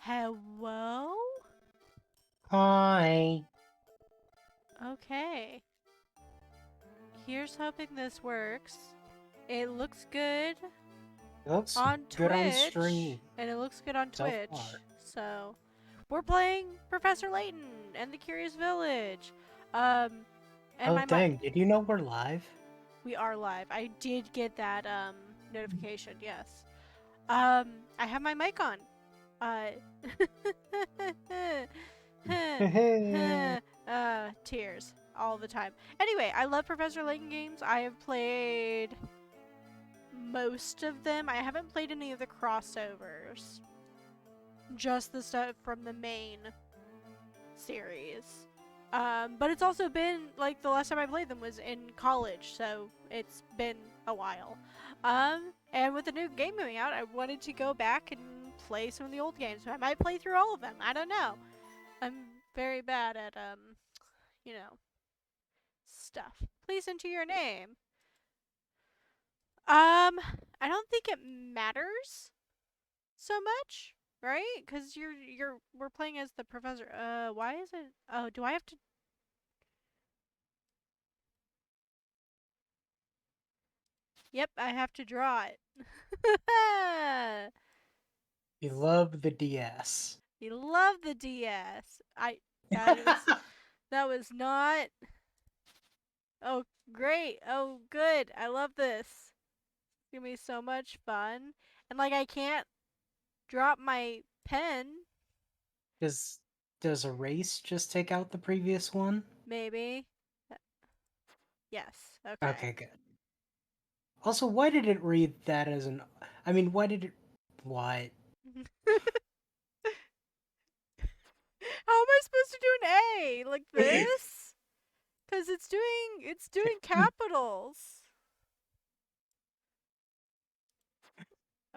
Hello? Hi. Okay. Here's hoping this works. It looks good It looks on good on Twitch. stream And it looks good on so Twitch. far. So, we're playing Professor Layton and the Curious Village. Um, and Oh my mic. dang, did you know we're live? We are live. I did get that notification, yes. I have my mic on. Uh, tears all the time. Anyway, I love Professor Layton games. I have played most of them. I haven't played any of the crossovers. Just the stuff from the main series. But it's also been, like, the last time I played them was in college, so it's been a while. And with the new game coming out, I wanted to go back and play some of the old games. I might play through all of them. I don't know. I'm very bad at, you know, stuff. Please enter your name. I don't think it matters so much, right? Because we're playing as the professor. Why is it? Oh, do I have to? Yep, I have to draw it. You love the DS. You love the DS. That is that was not. Oh, great. Oh, good. I love this. It's gonna be so much fun. And like I can't drop my pen. Does does erase just take out the previous one? Maybe. Yes. Okay. Okay, good. Also, why did it read that as an I mean, why did it what? How am I supposed to do an A like this? Cuz it's doing capitals.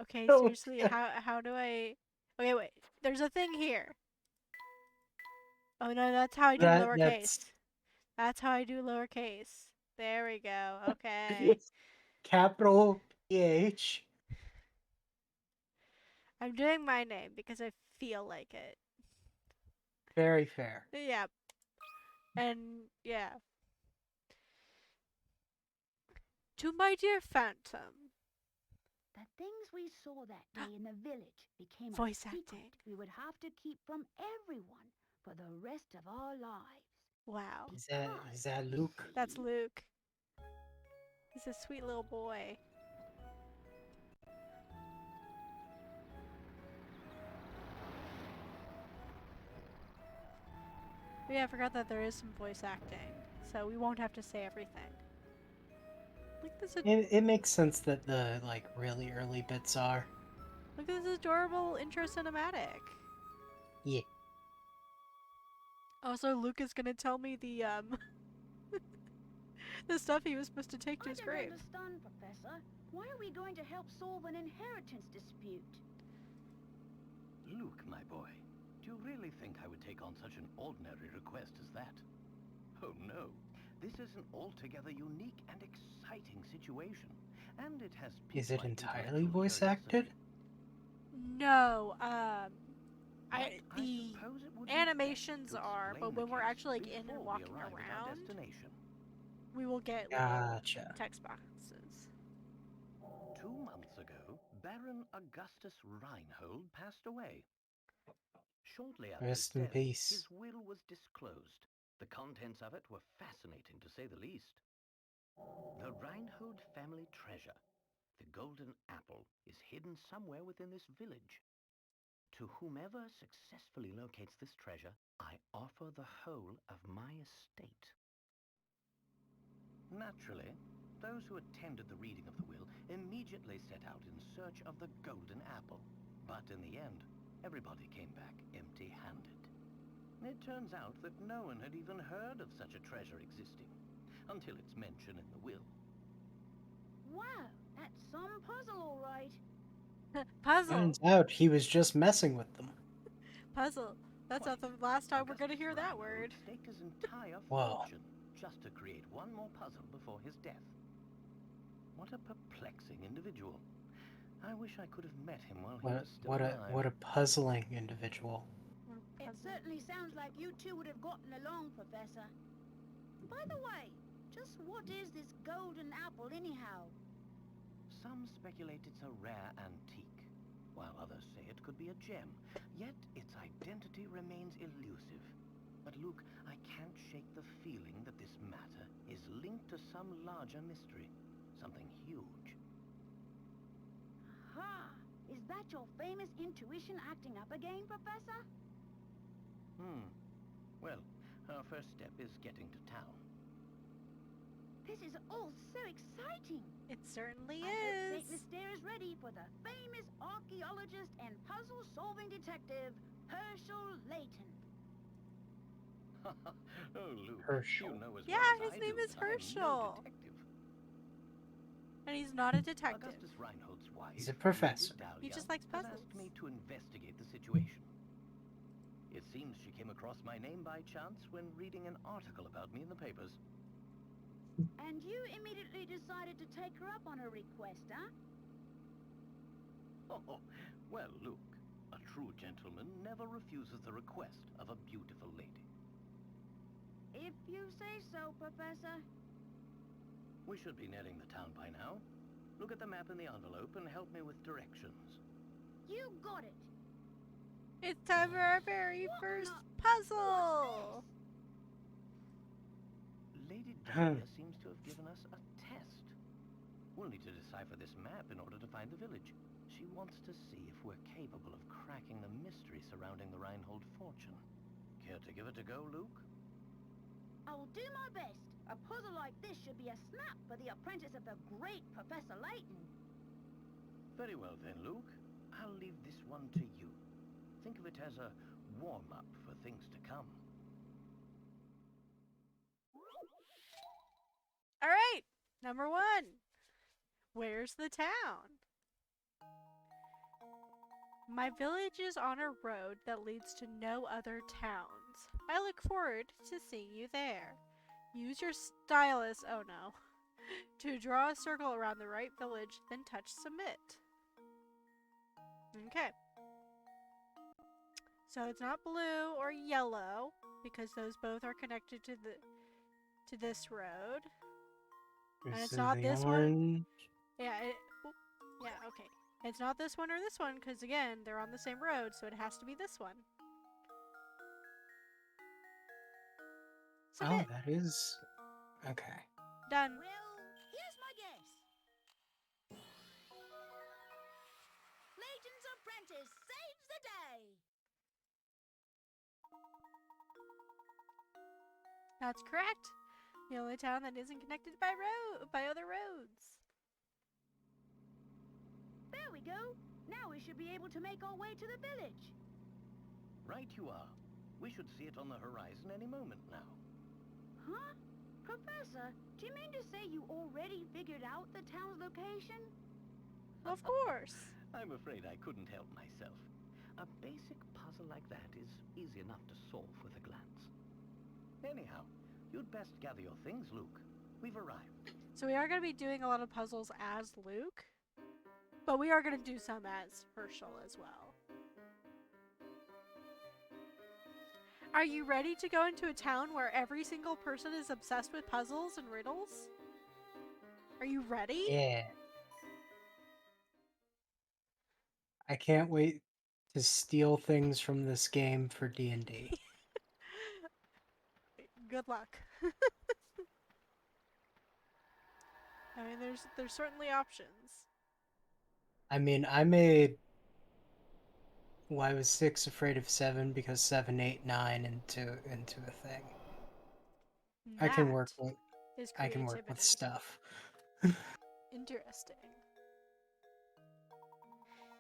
Okay, seriously, Okay. how do I? Okay, wait. There's a thing here. Oh no, that's how I do That's lowercase. That's how I do lowercase. There we go. Okay. capital PH. I'm doing my name because I feel like it. Very fair. Yeah. And yeah. To my dear Phantom. The things we saw that day in the village became a Voice secret acting. we would have to keep from everyone for the rest of our lives. Wow. Is that Luke? That's Luke. He's a sweet little boy. But yeah, I forgot that there is some voice acting, so we won't have to say everything. Look at this, It makes sense that the like really early bits are. look at this adorable intro cinematic. Yeah. Also, Luke is gonna tell me the the stuff he was supposed to take to I his don't grave. understand, Professor. Why are we going to help solve an inheritance dispute? Luke, my boy, do you really think I would take on such an ordinary request as that? Oh no, this is an altogether unique and exciting situation, and it has Is piqued it my entirely intellectual voice curiosity. acted? No, But I the suppose it would be animations best to are, explain but the when we're case actually like in and before we walking arrive at our around, destination. we will get little Gotcha. text boxes. 2 months ago, Baron Augustus Reinhold passed away. Shortly after his Rest in death, peace. his will was disclosed. The contents of it were fascinating, to say the least. The Reinhold family treasure, the golden apple, is hidden somewhere within this village. To whomever successfully locates this treasure, I offer the whole of my estate. Naturally, those who attended the reading of the will immediately set out in search of the golden apple. But in the end, everybody came back empty-handed. It turns out that no one had even heard of such a treasure existing, until its mention in the will. Wow, that's some puzzle, all right. Puzzle, Turns out he was just messing with them. puzzle. That's not the last time we're gonna hear that word. Staked his entire Wow. fortune just to create one more puzzle before his death. What a perplexing individual. I wish I could have met him while he was still What alive. a puzzling individual. It certainly sounds like you two would have gotten along, Professor. By the way, just what is this golden apple anyhow? Some speculate it's a rare antique, while others say it could be a gem. Yet its identity remains elusive. But Luke, I can't shake the feeling that this matter is linked to some larger mystery. Something huge. Aha! Is that your famous intuition acting up again, Professor? Well, our first step is getting to town. This is all so exciting! It certainly I hope is. St. Mystere is ready for the famous archaeologist and puzzle-solving detective, Herschel Layton. Oh, Luke, Herschel. you know as Yeah, well as his I name do is that I am no Herschel. detective. And he's not a detective. Augustus Reinhold's wife, He's a professor. Lady Dahlia, He just likes has puzzles. asked me to investigate the situation. It seems she came across my name by chance when reading an article about me in the papers. And you immediately decided to take her up on her request, huh? Oh, well, Luke, a true gentleman never refuses the request of a beautiful lady. If you say so, Professor. We should be nearing the town by now. Look at the map in the envelope and help me with directions. You got it! It's time for our very What first the- puzzle. Lady Dahlia seems to have given us a test. We'll need to decipher this map in order to find the village. She wants to see if we're capable of cracking the mystery surrounding the Reinhold fortune. Care to give it a go, Luke? I'll do my best. A puzzle like this should be a snap for the apprentice of the great Professor Layton. Very well then, Luke. I'll leave this one to you. Think of it as a warm-up for things to come. All right, number 1. Where's the town? My village is on a road that leads to no other towns. I look forward to seeing you there. Use your stylus, oh no, to draw a circle around the right village, then touch submit. Okay. So it's not blue or yellow, because those both are connected to this road. And This it's is not the this one. orange. Yeah, yeah, okay. It's not this one or this one, because again, they're on the same road, so it has to be this one. Oh, Submit. that is... Okay. Done. Well, here's my guess. Layton's apprentice saves the day. That's correct. The only town that isn't connected by other roads. There we go. Now we should be able to make our way to the village. Right you are. We should see it on the horizon any moment now. Huh? Professor, do you mean to say you already figured out the town's location? Of course. I'm afraid I couldn't help myself. A basic puzzle like that is easy enough to solve with a glance. Anyhow, you'd best gather your things, Luke. We've arrived. So we are going to be doing a lot of puzzles as Luke, but we are going to do some as Herschel as well. Are you ready to go into a town where every single person is obsessed with puzzles and riddles? Are you ready? Yeah. I can't wait to steal things from this game for D&D. Good luck. I mean, there's certainly options. I mean, I made... Well, I was 6 afraid of 7 because 7, 8, 9 into a thing. I can work That with is I can work with creativity. stuff. Interesting.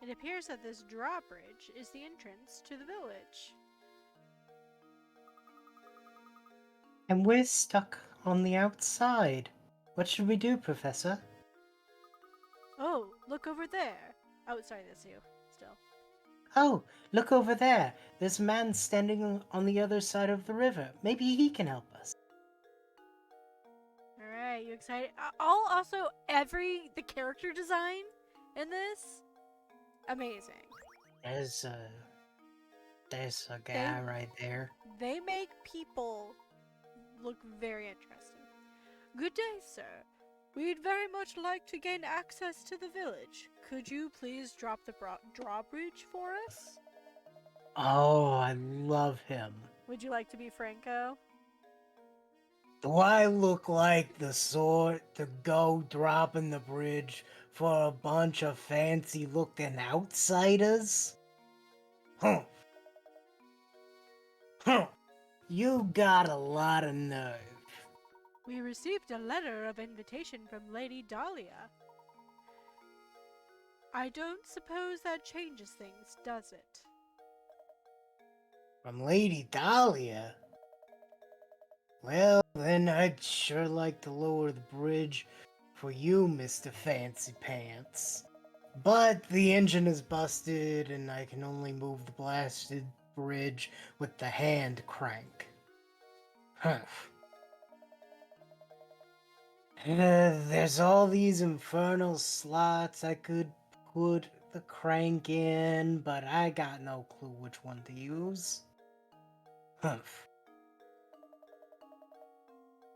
It appears that this drawbridge is the entrance to the village. And we're stuck on the outside. What should we do, Professor? Oh, look over there. Oh, sorry, that's you. Still. Oh, look over there. There's a man standing on the other side of the river. Maybe he can help us. Alright, you excited? The character design in this amazing. There's a guy right there. They make people look very interesting. Good day, sir. We'd very much like to gain access to the village. Could you please drop the drawbridge for us? Oh, I love him. Would you like to be Franco? Do I look like the sort to go dropping the bridge for a bunch of fancy-looking outsiders? Huh. Huh. You got a lot of nerve. We received a letter of invitation from Lady Dahlia. I don't suppose that changes things, does it? From Lady Dahlia? Well, then I'd sure like to lower the bridge for you, Mr. Fancy Pants. But the engine is busted and I can only move the blasted bridge with the hand crank. Huh. There's all these infernal slots I could put the crank in, but I got no clue which one to use. Humph.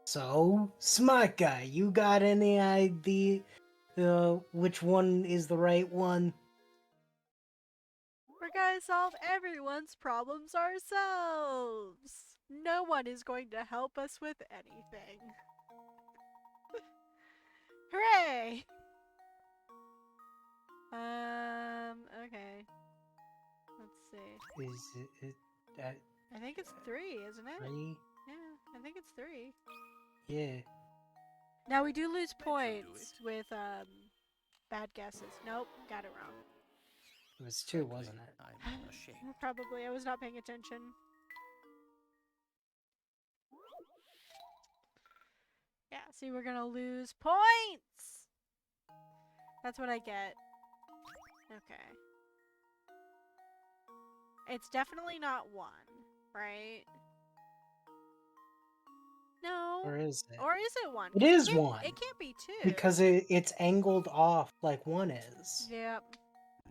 So, smart guy, you got any idea which one is the right one? We're gonna solve everyone's problems ourselves. No one is going to help us with anything. Hooray! Okay. Let's see. Is it that I think it's 3, isn't it? 3? Yeah, I think it's 3. Yeah. Now we do lose Bet you'll do points with bad guesses. Nope, got it wrong. It was 2, wasn't it? I'm ashamed. Probably, I was not paying attention. Yeah, see, we're gonna lose points! That's what I get. Okay. It's definitely not 1, right? No. Or is it? Or is it 1? It is can't- 1. It can't be 2. Because it's angled off like 1 is. Yep.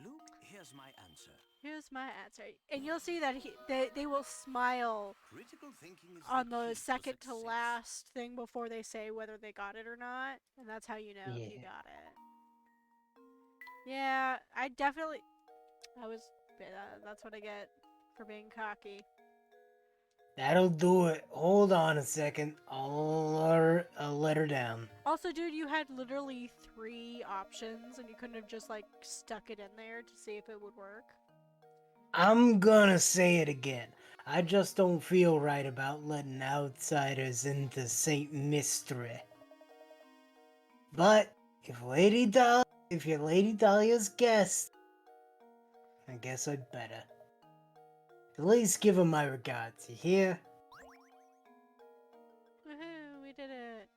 Luke, here's my answer. Here's my answer. And you'll see that they will smile Critical thinking is on the the key to second to success. last thing before they say whether they got it or not. And that's how you know if you Yeah. got it. Yeah, I definitely... that's what I get for being cocky. That'll do it. Hold on a second. I'll let her down. Also, dude, you had literally 3 options and you couldn't have just, like, stuck it in there to see if it would work. I'm gonna say it again. I just don't feel right about letting outsiders into St. Mystery. But if you're Lady Dahlia's guest, I guess I'd better. At least give her my regards, you hear? Woohoo, we did it.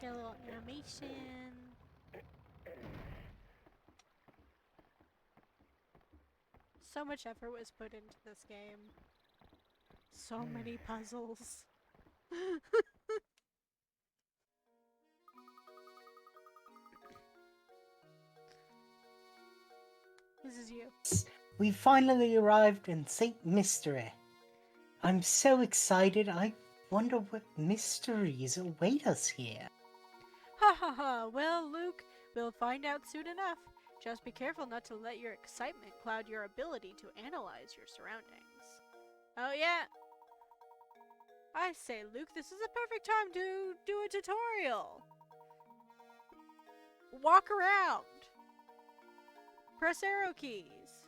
Get a little animation. So much effort was put into this game. So many puzzles. This is you. We finally arrived in St. Mystery. I'm so excited, I wonder what mysteries await us here. Ha ha ha. Well, Luke, we'll find out soon enough. Just be careful not to let your excitement cloud your ability to analyze your surroundings. Oh, yeah. I say, Luke, this is a perfect time to do a tutorial. Walk around. Press arrow keys.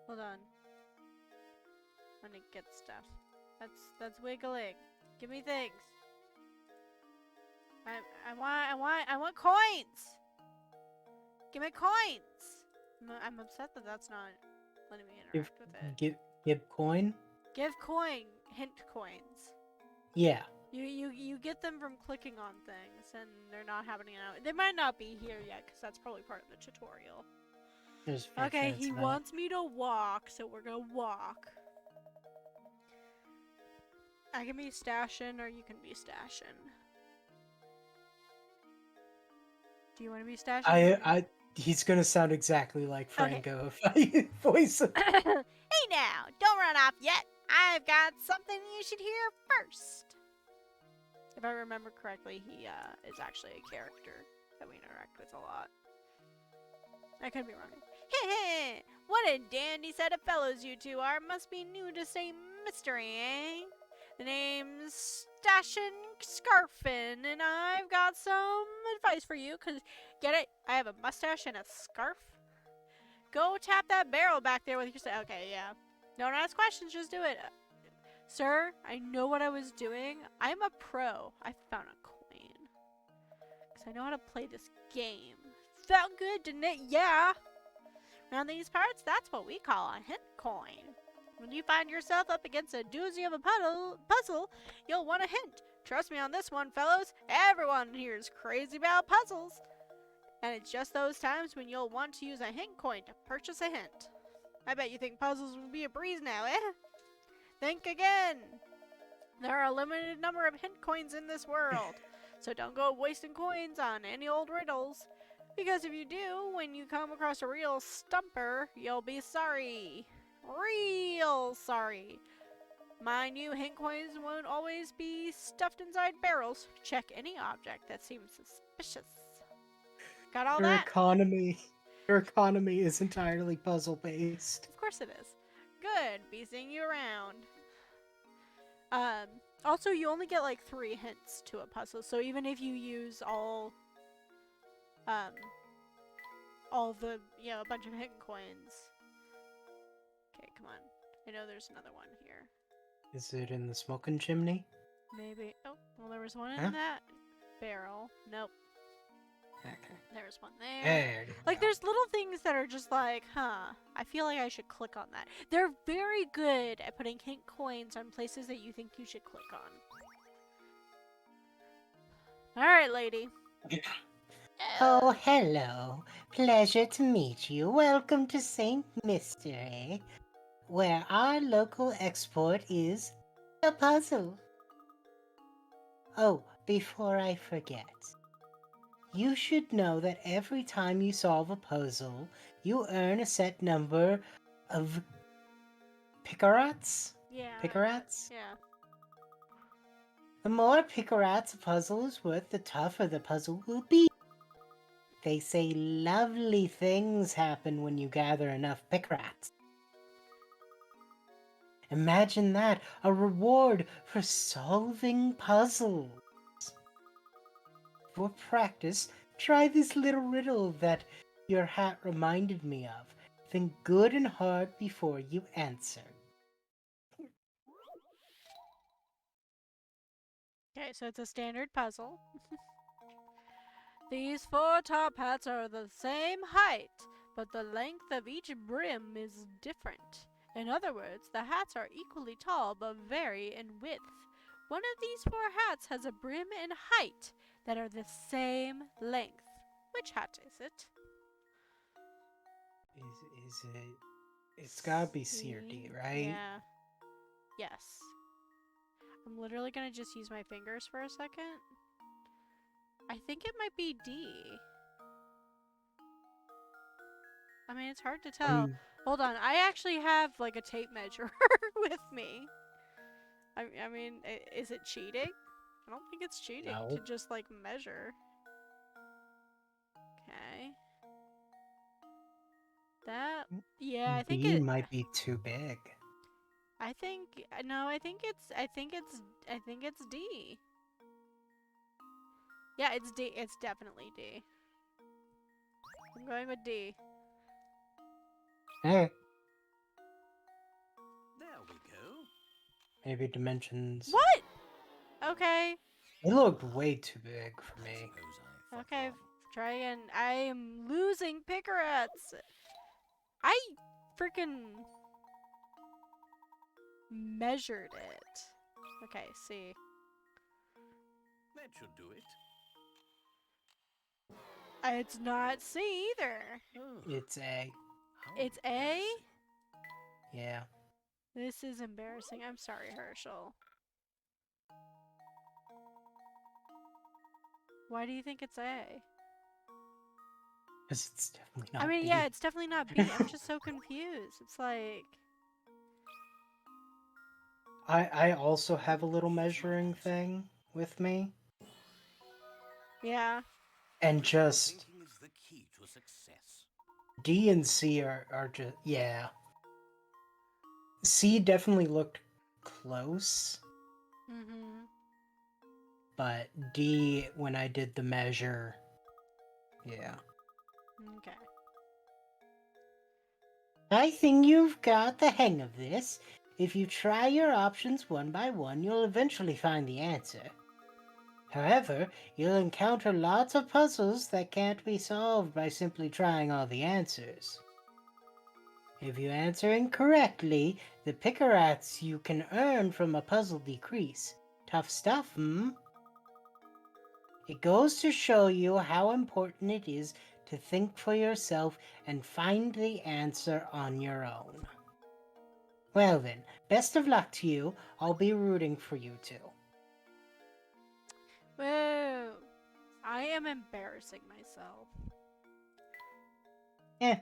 Hold on. I'm gonna get stuff. That's wiggling. Give me things. I want coins. Give me coins. I'm upset that that's not letting me interact with it. Give coin? Give coin. Hint coins. Yeah. You get them from clicking on things, and they're not happening now. They might not be here yet, because that's probably part of the tutorial. There's 5 Okay, minutes he of it. wants me to walk, so we're gonna walk. I can be stashing or you can be stashing. Do you want to be stashing? He's gonna sound exactly like Okay. Franco if I voice him. Hey now, don't run off yet. I've got something you should hear first. If I remember correctly, he is actually a character that we interact with a lot. I could be wrong. Heh, what a dandy set of fellows you two are. Must be new to say mystery, eh? The name's Stashin Scarfin, and I've got some advice for you, cause get it? I have a mustache and a scarf. Go tap that barrel back there with your okay, yeah. Don't ask questions, just do it. Sir, I know what I was doing. I'm a pro. I found a coin. Because I know how to play this game. Felt good, didn't it? Yeah. Around these parts, that's what we call a hint coin. When you find yourself up against a doozy of a puzzle, you'll want a hint. Trust me on this one, fellows. Everyone here is crazy about puzzles. And it's just those times when you'll want to use a hint coin to purchase a hint. I bet you think puzzles will be a breeze now, eh? Think again. There are a limited number of hint coins in this world, so don't go wasting coins on any old riddles. Because if you do, when you come across a real stumper, you'll be sorry. Real sorry. Mind you, hint coins won't always be stuffed inside barrels. Check any object that seems suspicious. Got all Your that? economy is entirely puzzle based. Of course it is. Good. Be seeing you around. Also, you only get like 3 hints to a puzzle, so even if you use all the, a bunch of hint coins. Okay, come on. I know there's another one here. Is it in the smoking chimney? Maybe. Oh, well, there was one Huh? in that barrel. Nope. Okay. There's one there. There you Like, go. there's little things that are just like, huh, I feel like I should click on that. They're very good at putting hint coins on places that you think you should click on. Alright, lady. Oh, hello. Pleasure to meet you. Welcome to St. Mystery, where our local export is a puzzle. Oh, before I forget, you should know that every time you solve a puzzle, you earn a set number of picarats? Yeah. Picarats? Yeah. The more picarats a puzzle is worth, the tougher the puzzle will be. They say lovely things happen when you gather enough picarats. Imagine that, a reward for solving puzzles. For practice, try this little riddle that your hat reminded me of. Think good and hard before you answer. Okay, so it's a standard puzzle. These 4 top hats are the same height, but the length of each brim is different. In other words, the hats are equally tall but vary in width. One of these 4 hats has a brim and height that are the same length. Which hat is it? Is it? It's gotta be C or D, right? Yeah. Yes. I'm literally gonna just use my fingers for a second. I think it might be D. I mean, it's hard to tell. Hold on, I actually have like a tape measure with me. I mean, is it cheating? I don't think it's cheating No. to just like measure. Okay. That, yeah, I think B it might be too big. I think no, I think it's D. Yeah, it's D. It's definitely D. I'm going with D. Hey, There we go. maybe dimensions. What? Okay. It looked way too big for I me. suppose I thought Okay, wrong. try again. I am losing picarats. I freaking measured it. Okay, see. That should do it. It's not C either. Oh, It's A. how It's A? embarrassing. Yeah. This is embarrassing. I'm sorry, Herschel. Why do you think it's A? Because it's definitely not I mean, B. yeah, it's definitely not B. I'm just so confused. It's like, I also have a little measuring thing with me. yeah. And just Thinking is the key to success. D and C are just, yeah. C definitely looked close, Mm-hmm. but D, when I did the measure, yeah. Okay. I think you've got the hang of this. If you try your options one by one, you'll eventually find the answer. However, you'll encounter lots of puzzles that can't be solved by simply trying all the answers. If you answer incorrectly, the pickerats you can earn from a puzzle decrease. Tough stuff, hmm? It goes to show you how important it is to think for yourself and find the answer on your own. Well then, best of luck to you. I'll be rooting for you two. Whoa. I am embarrassing myself. Eh.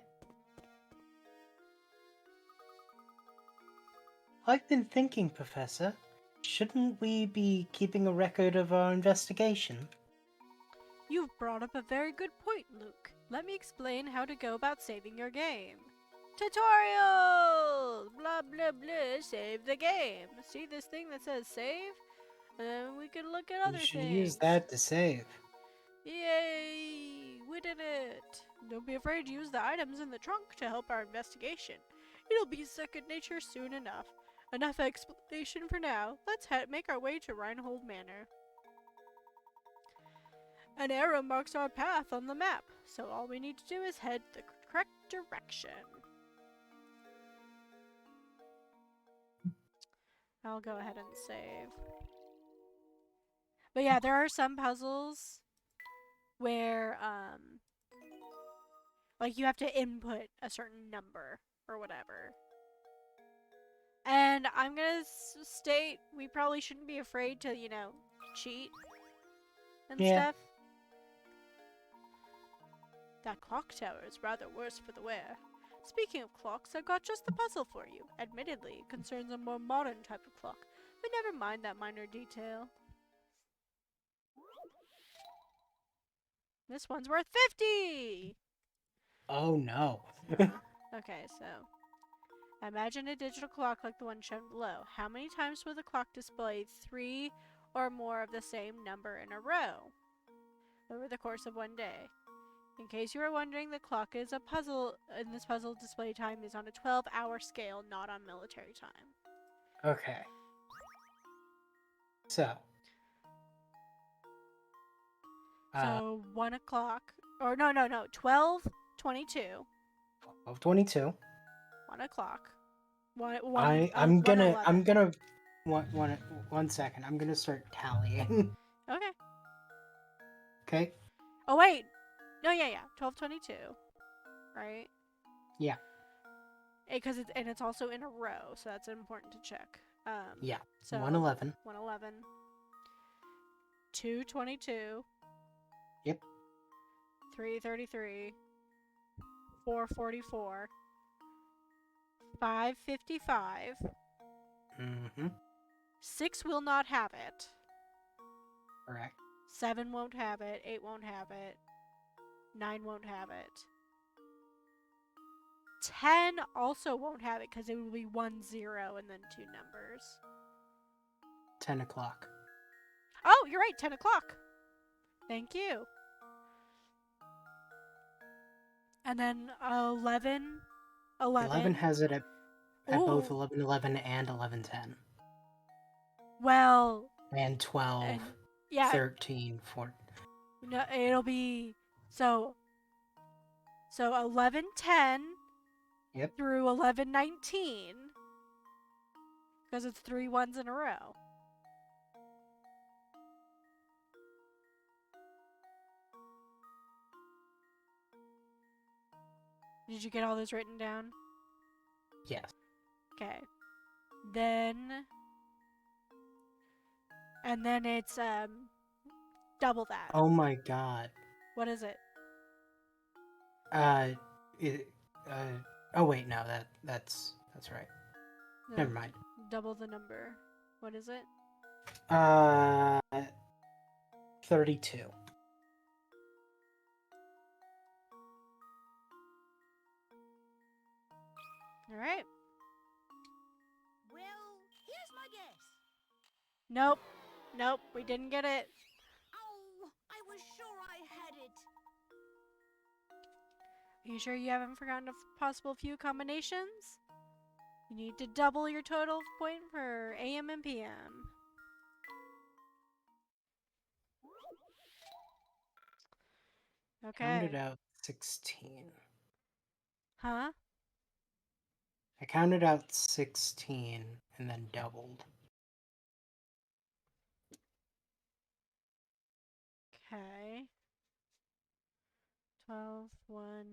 I've been thinking, Professor. Shouldn't we be keeping a record of our investigation? You've brought up a very good point, Luke. Let me explain how to go about saving your game. Tutorial! Blah blah blah, save the game. See this thing that says save? And then we can look at You other should things. use that to save. Yay! We did it! Don't be afraid to use the items in the trunk to help our investigation. It'll be second nature soon enough. Enough explanation for now. Let's make our way to Reinhold Manor. An arrow marks our path on the map, so all we need to do is head the correct direction. I'll go ahead and save. But yeah, there are some puzzles where, like you have to input a certain number or whatever. And I'm gonna state we probably shouldn't be afraid to, you know, cheat and Yeah. stuff. That clock tower is rather worse for the wear. Speaking of clocks, I got just the puzzle for you. Admittedly, it concerns a more modern type of clock, but never mind that minor detail. This one's worth 50! Oh no. Okay, so imagine a digital clock like the one shown below. How many times will the clock display 3 or more of the same number in a row over the course of one day? In case you are wondering, the clock is a puzzle, and this puzzle display time is on a 12-hour scale, not on military time. Okay. So. So 1 o'clock, or no, 12:22, 12:22. 1 o'clock, I'm gonna 1:11. one second. I'm gonna start tallying. Okay. Okay. Oh wait, no, yeah, 12:22, right? Yeah. Because it's also in a row, so that's important to check. Yeah. So 1:11. 1:11, 2:22. Yep. 3:33, 4:44, 5:55. Mm-hmm. 6 will not have it. Correct. 7 won't have it. 8 won't have it. 9 won't have it. 10 also won't have it because it will be 1 0 and then 2 numbers. 10 o'clock. Oh, you're right. 10 o'clock. Thank you. And then 11. 11 has it at both Ooh. 11:11 and 11:10. Well. And 12, And, yeah. 13, 14. No, it'll be so 11:10. Yep. Through 11:19 because it's 3 ones in a row. Did you get all those written down? Yes. Okay. Then it's double that. Oh my god. What is it? It, oh wait, no, that's right. No, Never mind. double the number. What is it? 32. All right. Well, here's my guess. Nope. Nope. We didn't get it. Oh, I was sure I had it. Are you sure you haven't forgotten a possible few combinations? You need to double your total point for AM and PM. Counted Okay. out 16. Huh? I counted out 16 and then doubled. Okay. 12, 1,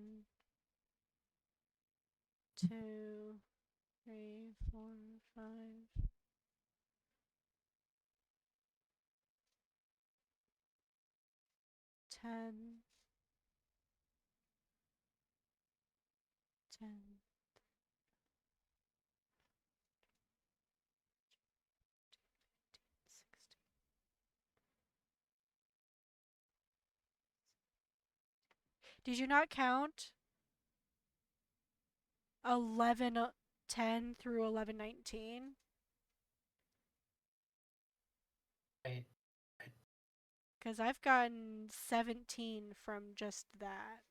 2, 3, 4, 5. 10, 10. Did you not count 11, 10 through 11, 19? I, Because I've gotten 17 from just that.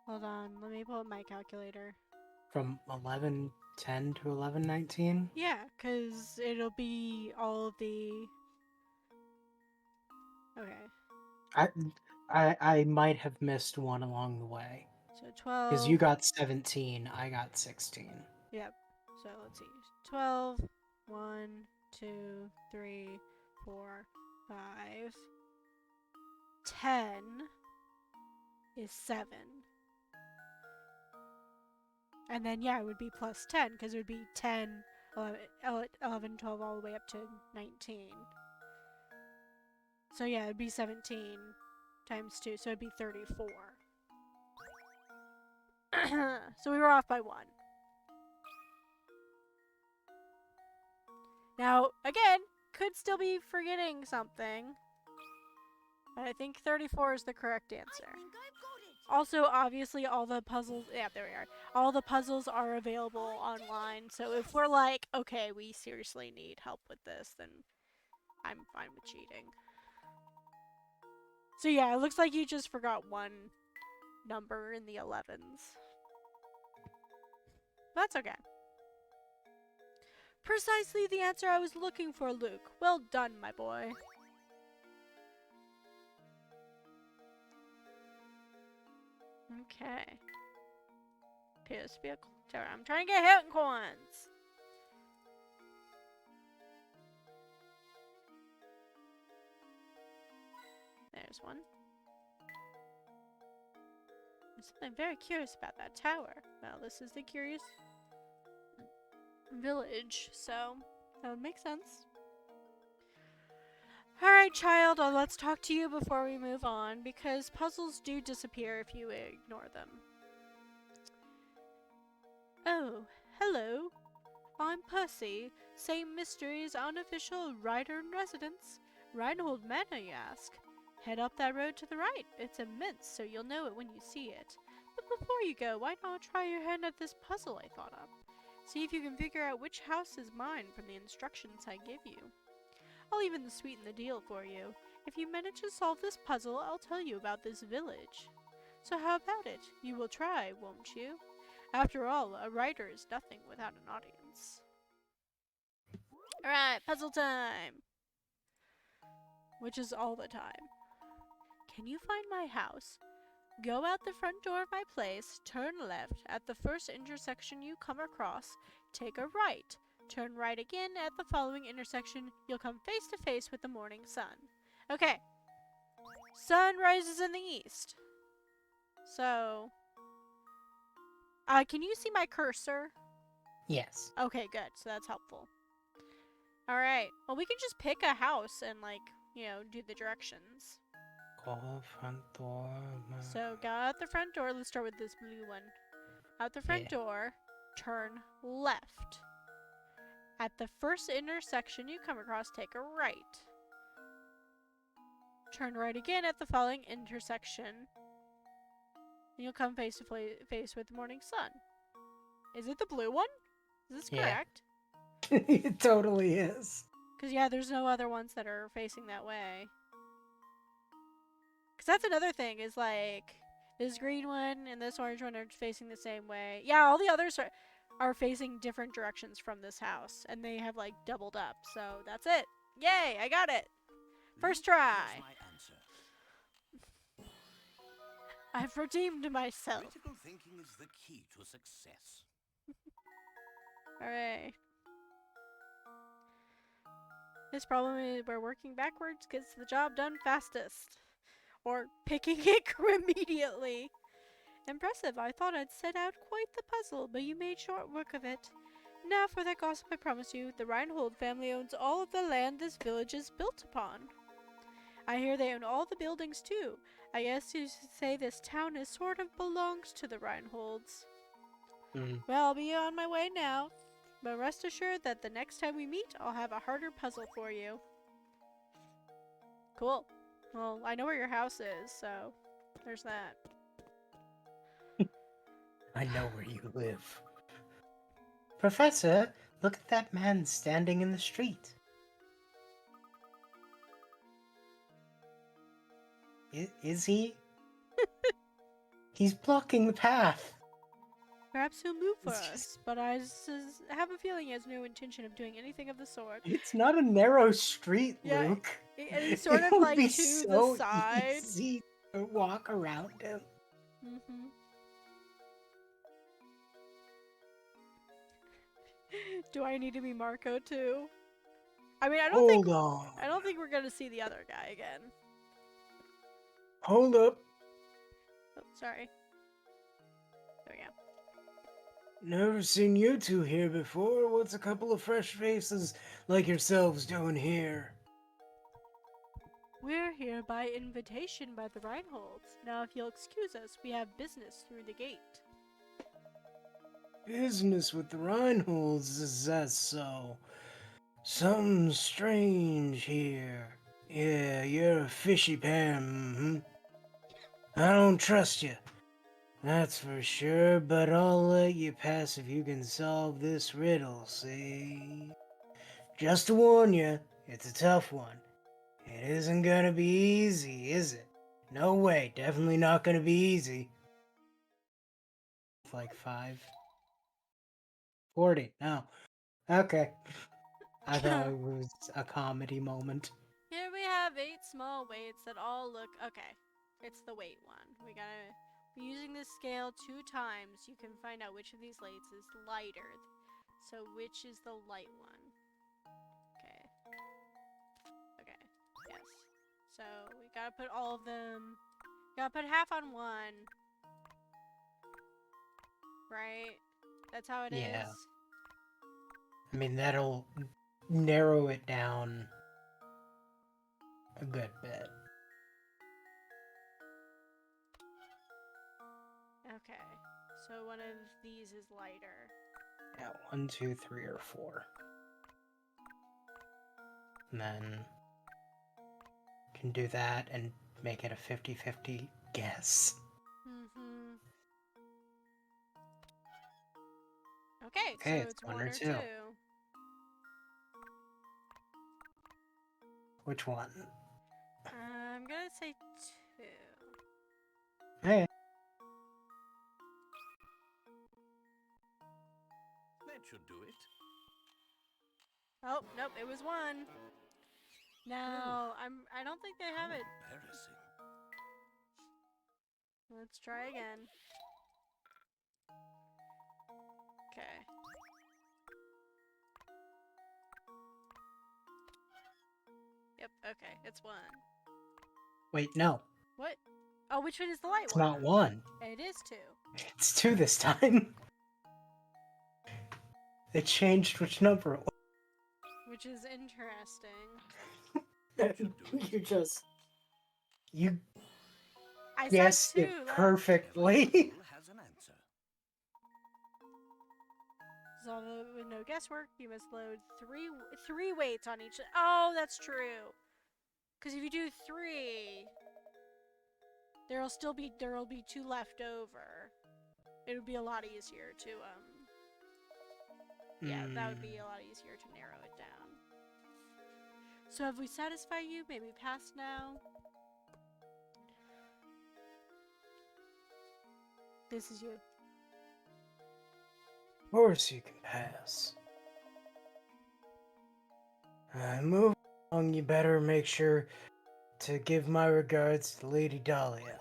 Hold on, let me pull up my calculator. from 11:10 to 11:19. Yeah, because it'll be all of the. Okay, I might have missed one along the way. so Because 12. you got 17, I got 16. Yep, so let's see. 12, 1, 2, 3, 4, 5. 10 is 7. And then, yeah, it would be plus 10, because it would be 10, 11, 12, all the way up to 19. So, yeah, it would be 17 times 2, so it would be 34. So we were off by 1. Now, again, could still be forgetting something. But I think 34 is the correct I answer. think I've got it. Also, obviously, all the puzzles. Yeah, there we are. All the puzzles are available online. So if we're like, okay, we seriously need help with this, then I'm fine with cheating. So yeah, it looks like you just forgot one number in the 11s. That's okay. Precisely the answer I was looking for, Luke. Well done, my boy. Okay. Appears to be a terror. I'm trying to get hit coins. There's one. There's something very curious about that tower. Well, this is the curious village, so that would make sense. Alright, child, let's talk to you before we move on, because puzzles do disappear if you ignore them. Oh, hello. I'm Percy, St. Mystery's unofficial writer-in-residence. Reinhold Manor, you ask? Head up that road to the right. It's immense, so you'll know it when you see it. But before you go, why not try your hand at this puzzle I thought up? See if you can figure out which house is mine from the instructions I give you. I'll even sweeten the deal for you. If you manage to solve this puzzle, I'll tell you about this village. So how about it? You will try, won't you? After all, a writer is nothing without an audience. Alright, puzzle time! Which is all the time. Can you find my house? Go out the front door of my place, turn left. At the first intersection you come across, take a right. Turn right again at the following intersection. You'll come face to face with the morning sun. Okay. Sun rises in the east. So, can you see my cursor? Yes. Okay, good. So that's helpful. All right. Well, we can just pick a house and like, do the directions. Call front door. So go out the front door. Let's start with this blue one. Out the front door, turn left. At the first intersection you come across, take a right. Turn right again at the following intersection. And you'll come face to face with the morning sun. Is it the blue one? Is this Yeah. correct? It totally is. Because, yeah, there's no other ones that are facing that way. Because that's another thing, is like, this green one and this orange one are facing the same way. Yeah, all the others are facing different directions from this house. And they have, like, doubled up. So that's it. Yay, I got it. First try. Here's my answer. I've redeemed myself. Critical thinking is the key to success. Alright. This problem is where working backwards gets the job done fastest. Or picking it immediately. Impressive. I thought I'd set out quite the puzzle, but you made short work of it. Now for that gossip I promise you. The Reinhold family owns all of the land this village is built upon. I hear they own all the buildings too. I guess you should say this town is sort of belongs to the Reinholds. Well, I'll be on my way now. But rest assured that the next time we meet, I'll have a harder puzzle for you. Cool. Well, I know where your house is, so there's that. I know where you live. Professor, look at that man standing in the street. Is he? He's blocking the path. Perhaps he'll move for It's us, just- but I have a feeling he has no intention of doing anything of the sort. It's not a narrow street, Yeah, Luke. And he's sort It of would like be to so the side. easy to walk around him. Mm-hmm. Do I need to be Marco too? I mean, I don't think we're gonna see the other guy again. Hold up. Oh, sorry. There we go. Never seen you two here before. What's a couple of fresh faces like yourselves doing here? We're here by invitation by the Reinholds. Now, if you'll excuse us, we have business through the gate. Business with the Reinholds, is that so? Something strange here. Yeah, you're a fishy pair, I don't trust you. That's for sure, but I'll let you pass if you can solve this riddle, see? Just to warn you, it's a tough one. It isn't gonna be easy, is it? No way, definitely not gonna be easy. Like 5:40. No. Okay. I thought it was a comedy moment. Here we have 8 small weights that all look okay. It's the weight one. We gotta be using this scale 2 times. You can find out which of these weights is lighter. So which is the light one? Okay. Okay. Yes. So we gotta put all of them. Gotta put half on one. Right? That's how it is. Yeah. I mean, that'll narrow it down a good bit. Okay. So one of these is lighter. Yeah, 1, 2, 3, or 4. And then can do that and make it a 50-50 guess. Mm-hmm. Okay, Okay, so it's it's 1 1 or or 2. 2. Which one? I'm gonna say 2. Hey. That should do it. Oh, nope, it was 1. No, I don't think they have it. Embarrassing. Let's try again. Okay. Yep, okay, it's 1. Wait, no. What? Oh, which one is the light It's one? not 1. It is 2. It's 2 this time. They changed which number it was. Which which is interesting. That should do it. You I guessed said it two. perfectly. Every puzzle has an answer. So with no guesswork, you must load three weights on each. Oh, that's true. Because if you do 3, there'll be 2 left over. It would be a lot easier to yeah, that would be a lot easier to narrow it down. So have we satisfied you? Maybe pass now. This is you. Of course you can pass. Move along, you better make sure to give my regards to Lady Dahlia.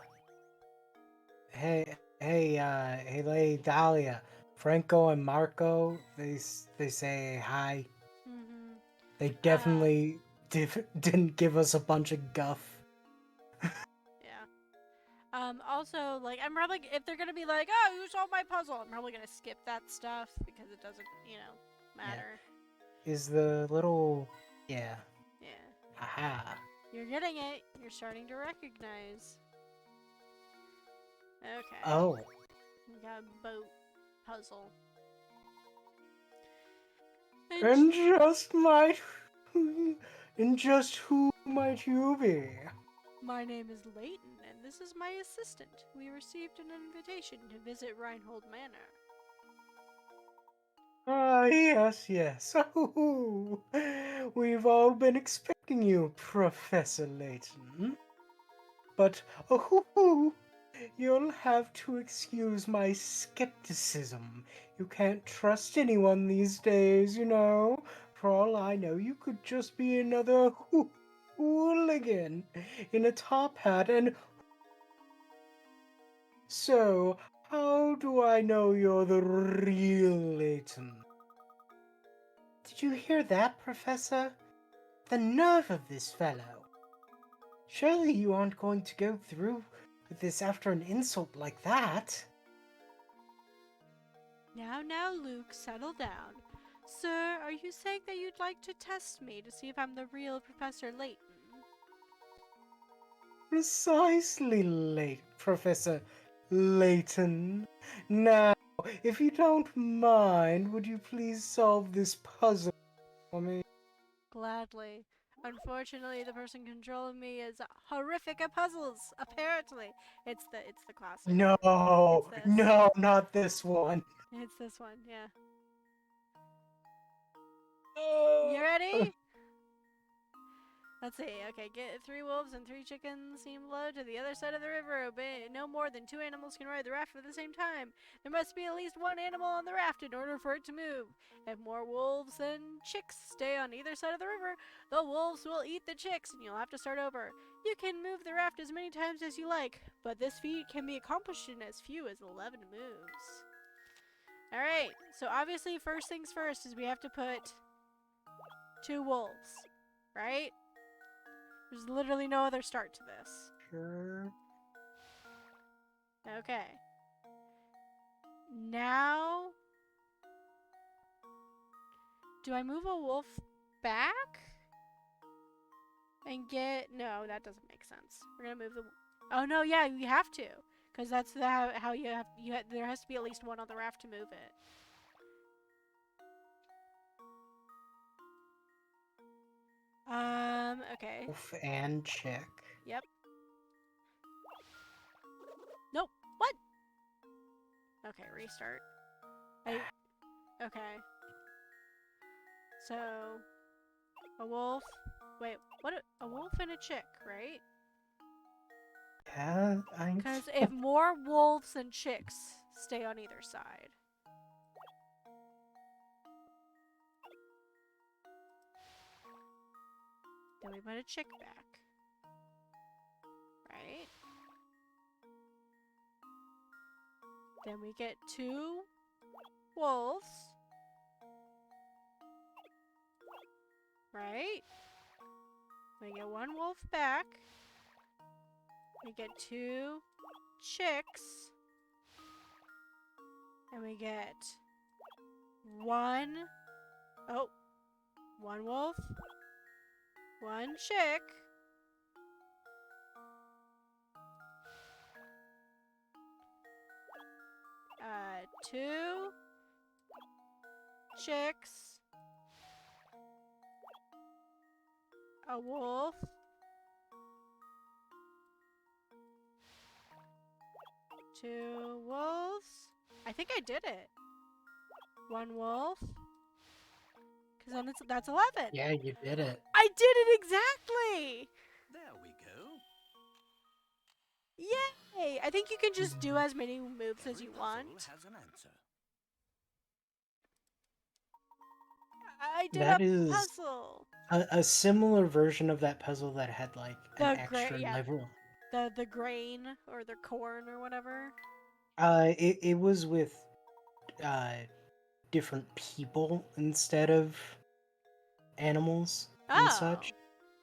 Hey, Lady Dahlia. Franco and Marco, they say hi. Mm-hmm. They definitely didn't give us a bunch of guff. Yeah. Also, like, I'm probably, if they're gonna be like, oh, you solved my puzzle, I'm probably gonna skip that stuff because it doesn't, matter. Is the little... yeah. Yeah. Haha. You're getting it. You're starting to recognize. Okay. Oh. We got a boat puzzle. And just who might you be? My name is Layton, and this is my assistant. We received an invitation to visit Reinhold Manor. Ah, yes. Oh, we've all been expecting you, Professor Layton. But, you'll have to excuse my skepticism. You can't trust anyone these days, you know. For all I know, you could just be another hooligan in a top hat and... So, how do I know you're the real Layton? Did you hear that, Professor? The nerve of this fellow. Surely you aren't going to go through with this after an insult like that. Now, Luke, settle down. Sir, are you saying that you'd like to test me to see if I'm the real Professor Layton? Precisely, Professor Layton. Now, if you don't mind, would you please solve this puzzle for me? Gladly. Unfortunately, the person controlling me is horrific at puzzles. Apparently, it's the classic. No, It's this. no, not this one. It's this one, yeah. Oh. You ready? Let's see. Okay, get 3 wolves and 3 chickens seem low to the other side of the river. Obey. No more than 2 animals can ride the raft at the same time. There must be at least 1 animal on the raft in order for it to move. If more wolves than chicks stay on either side of the river, the wolves will eat the chicks and you'll have to start over. You can move the raft as many times as you like, but this feat can be accomplished in as few as 11 moves. Alright, so obviously first things first is we have to put 2 wolves, right? There's literally no other start to this. Sure. Okay. Now, do I move a wolf back? And get... No, that doesn't make sense. We're gonna move the... Oh, no, yeah, you have to. Because that's how you have... there has to be at least 1 on the raft to move it. Okay. Wolf and chick. Yep. Nope. What? Okay, restart. Okay. So, a wolf. Wait, what? A wolf and a chick, right? Yeah, Because if more wolves and chicks stay on either side. Then we put a chick back. Right? Then we get 2 wolves. Right? We get 1 wolf back. We get 2 chicks. And we get 1... Oh. One wolf. One chick. Two chicks. A wolf. Two wolves. I think I did it. One wolf. Because then that's 11. Yeah, you did it. I did it exactly! There we go. Yay! I think you can just do as many moves as Every you puzzle want. has an answer. I did That a is puzzle. a similar version of that puzzle that had like an The extra yeah. level. The grain or the corn or whatever. It was with different people instead of animals and Oh. such.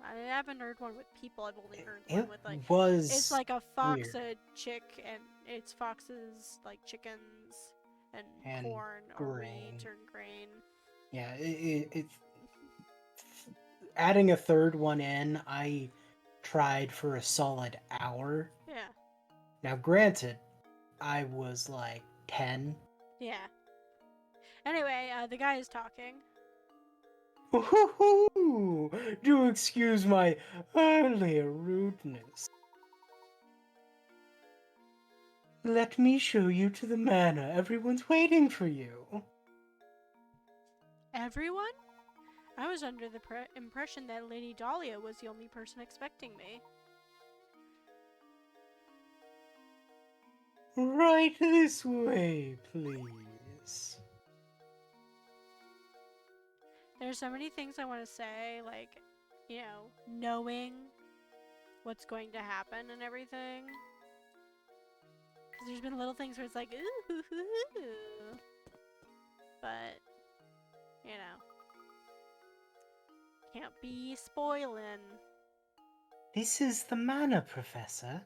I haven't heard one with people. I've only heard It one with like was it's like a fox, weird. a chick, and it's foxes, like chickens, and And corn or grain. wheat or grain. Yeah, it's adding a third one in. I tried for a solid hour. Yeah. Now, granted, I was like 10. Yeah. Anyway, the guy is talking. Ooh, do excuse my earlier rudeness. Let me show you to the manor. Everyone's waiting for you. Everyone? I was under the impression that Lady Dahlia was the only person expecting me. Right this way, please. There's so many things I want to say, like, you know, knowing what's going to happen and everything. Because there's been little things where it's like, ooh, hoo, hoo, hoo. But, you know, can't be spoiling. This is the manor, Professor.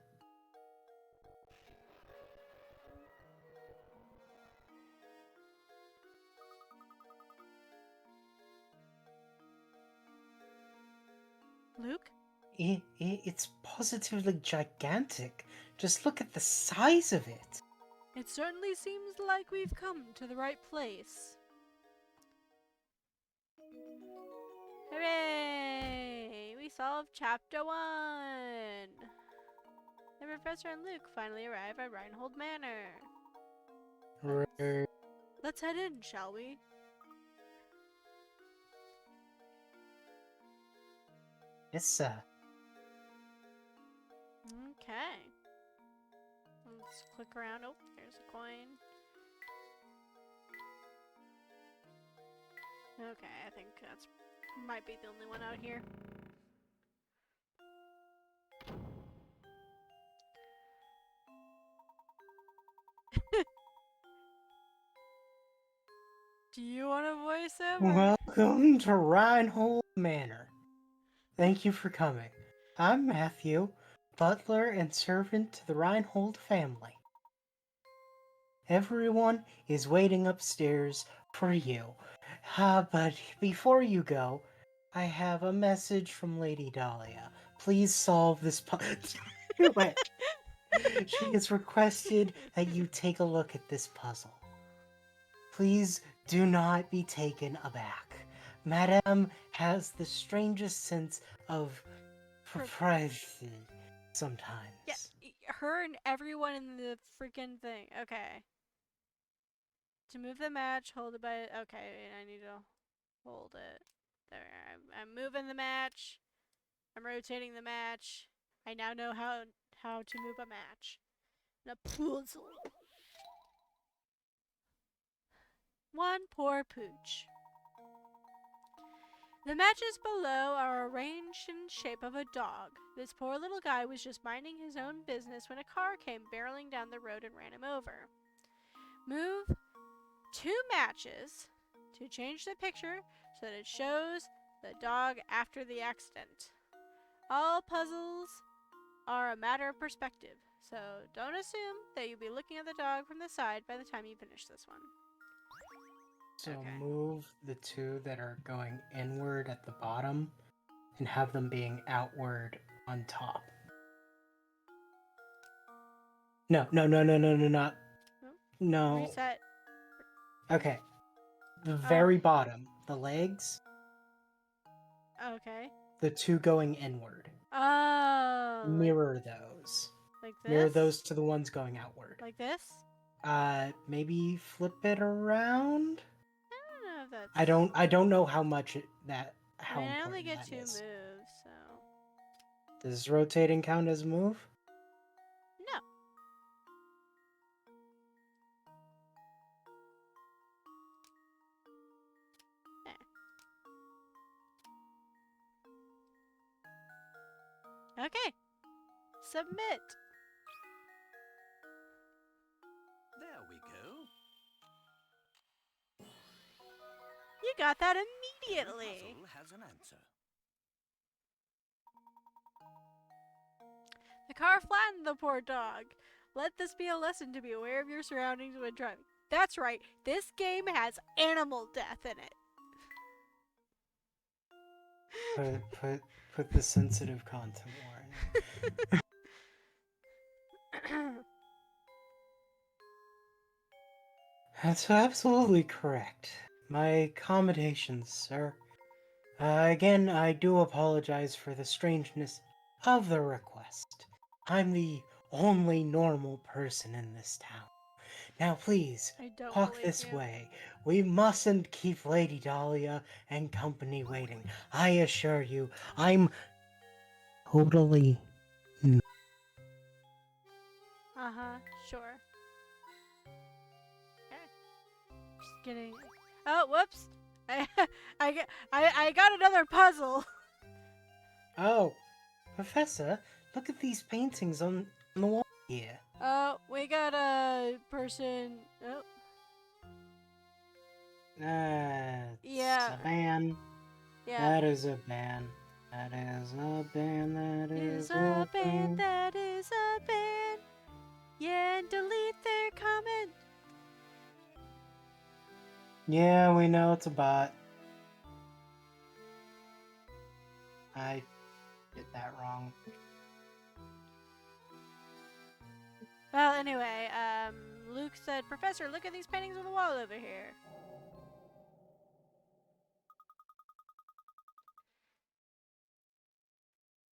Luke? It's positively gigantic. Just look at the size of it. It certainly seems like we've come to the right place. Hooray! We solved Chapter 1! The Professor and Luke finally arrive at Reinhold Manor. Let's head in, shall we? Yes, sir. Okay. Let's click around. Oh, there's a coin. Okay, I think that's might be the only one out here. Do you want to voice him? Welcome to Reinhold Manor. Thank you for coming. I'm Matthew, butler and servant to the Reinhold family. Everyone is waiting upstairs for you. But before you go, I have a message from Lady Dahlia. Please solve this puzzle. She has requested that you take a look at this puzzle. Please do not be taken aback. Madame has the strangest sense of propriety sometimes. Yeah, her and everyone in the freaking thing. Okay. To move the match, hold it by. Okay, I need to hold it. There. I'm moving the match. I'm rotating the match. I now know how to move a match. A puzzle. One poor pooch. The matches below are arranged in shape of a dog. This poor little guy was just minding his own business when a car came barreling down the road and ran him over. Move 2 matches to change the picture so that it shows the dog after the accident. All puzzles are a matter of perspective, so don't assume that you'll be looking at the dog from the side by the time you finish this one. So Okay. move the two that are going inward at the bottom and have them being outward on top. No, not. Oh, No. Reset. Okay. The very bottom, the legs, Okay. the two going inward. Oh. Mirror those. Like this? Mirror those to the ones going outward. Like this? Maybe flip it around? I don't know if that's... I don't know how much how I important only get that 2 is. moves, so... Does rotating count as a move? No. Okay. Submit. There we go. You got that The immediately. puzzle has an answer. The car flattened the poor dog. Let this be a lesson to be aware of your surroundings when driving. That's right. This game has animal death in it. Put the sensitive content warning. That's absolutely correct. My accommodations, sir. Again, I do apologize for the strangeness of the request. I'm the only normal person in this town. Now please, I don't walk believe this you. way. We mustn't keep Lady Dahlia and company waiting. I assure you, I'm totally... Uh-huh, sure. Okay. Just kidding. Oh, whoops. I got another puzzle. Oh, Professor, look at these paintings on the wall here. Oh, we got a person. Oh, That's yeah. a ban. Yeah. That is a ban. That is a ban. That Is is a a band, ban. that is a band. Yeah, and delete their comment. Yeah, we know it's a bot. I did that wrong. Well, anyway, Luke said, Professor, look at these paintings on the wall over here.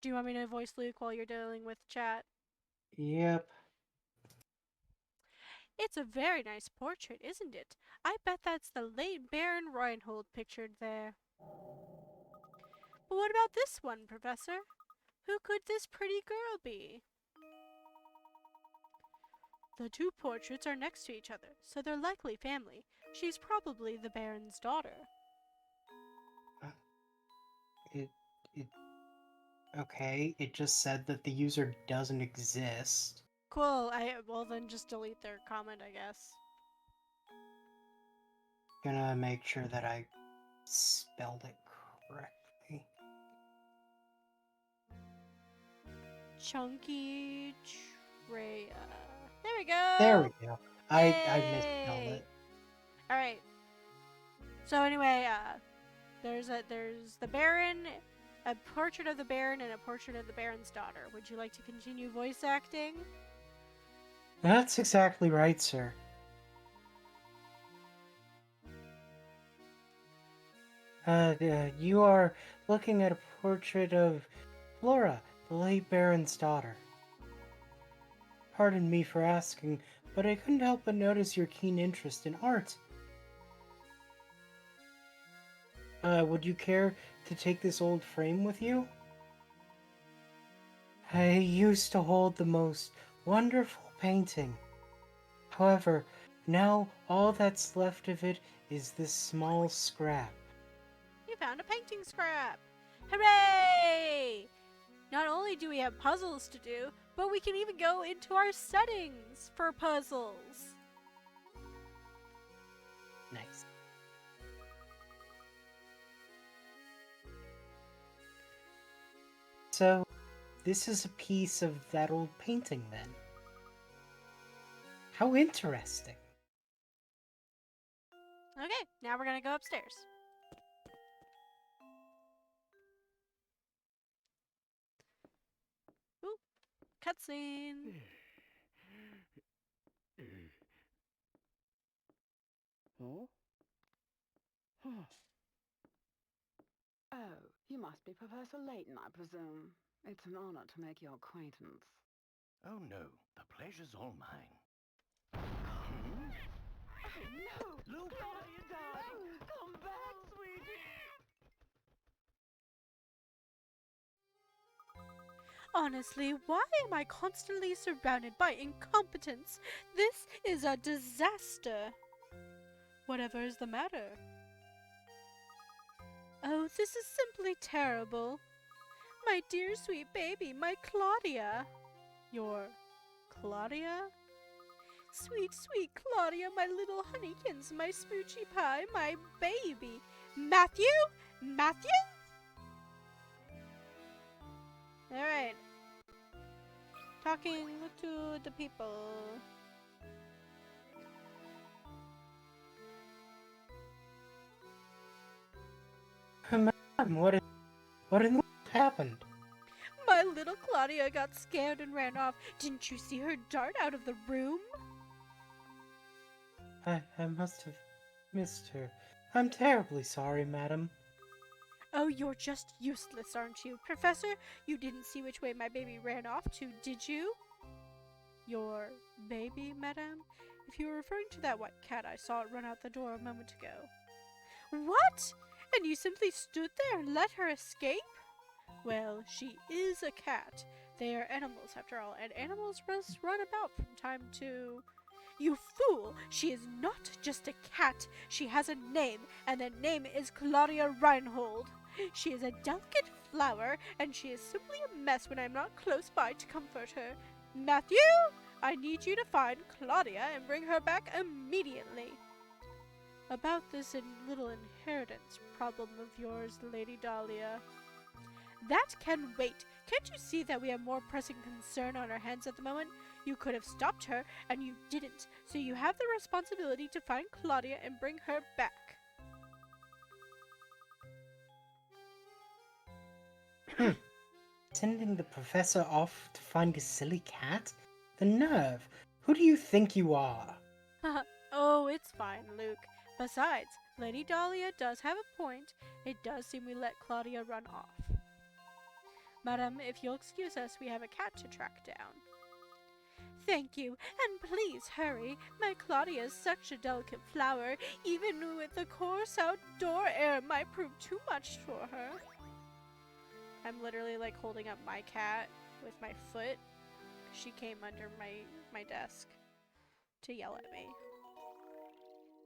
Do you want me to voice Luke while you're dealing with chat? Yep. It's a very nice portrait, isn't it? I bet that's the late Baron Reinhold pictured there. But what about this one, Professor? Who could this pretty girl be? The two portraits are next to each other, so they're likely family. She's probably the Baron's daughter. It okay, it just said that the user doesn't exist. Cool, well then just delete their comment, I guess. Gonna make sure that I spelled it correctly. Chunky Treya. There we go! There we go. I misspelled Yay! it. Alright. So anyway, there's the Baron, a portrait of the Baron, and a portrait of the Baron's daughter. Would you like to continue voice acting? That's exactly right, sir. You are looking at a portrait of Flora, the late Baron's daughter. Pardon me for asking, but I couldn't help but notice your keen interest in art. Would you care to take this old frame with you? I used to hold the most wonderful painting. However, now all that's left of it is this small scrap. You found a painting scrap! Hooray! Not only do we have puzzles to do, but we can even go into our settings for puzzles. Nice. So, this is a piece of that old painting then. How interesting. Okay, now we're gonna go upstairs. Ooh, cutscene. Oh? Oh, you must be Professor Layton, I presume. It's an honor to make your acquaintance. Oh no, the pleasure's all mine. Hmm? Oh, no! Luke, Claudia, darling! Come back, sweetie! Honestly, why am I constantly surrounded by incompetence? This is a disaster. Whatever is the matter? Oh, this is simply terrible. My dear sweet baby, my Claudia. Your Claudia? Sweet, sweet Claudia, my little honeykins, my smoochy pie, my baby. Matthew? Matthew? Alright. Talking to the people. Madam, what in the world happened? My little Claudia got scared and ran off. Didn't you see her dart out of the room? I must have missed her. I'm terribly sorry, madam. Oh, you're just useless, aren't you? Professor, you didn't see which way my baby ran off to, did you? Your baby, madame? If you were referring to that white cat, I saw it run out the door a moment ago. What? And you simply stood there and let her escape? Well, she is a cat. They are animals, after all, and animals must run about from time to... You fool! She is not just a cat. She has a name, and the name is Claudia Reinhold. She is a delicate flower, and she is simply a mess when I am not close by to comfort her. Matthew, I need you to find Claudia and bring her back immediately. About this little inheritance problem of yours, Lady Dahlia. That can wait. Can't you see that we have more pressing concern on our hands at the moment? You could have stopped her, and you didn't. So you have the responsibility to find Claudia and bring her back. Sending the professor off to find a silly cat? The nerve! Who do you think you are? Oh, it's fine, Luke. Besides, Lady Dahlia does have a point. It does seem we let Claudia run off. Madam, if you'll excuse us, we have a cat to track down. Thank you, and please hurry. My Claudia is such a delicate flower. Even with the coarse outdoor air might prove too much for her. I'm literally like holding up my cat with my foot. She came under my desk to yell at me.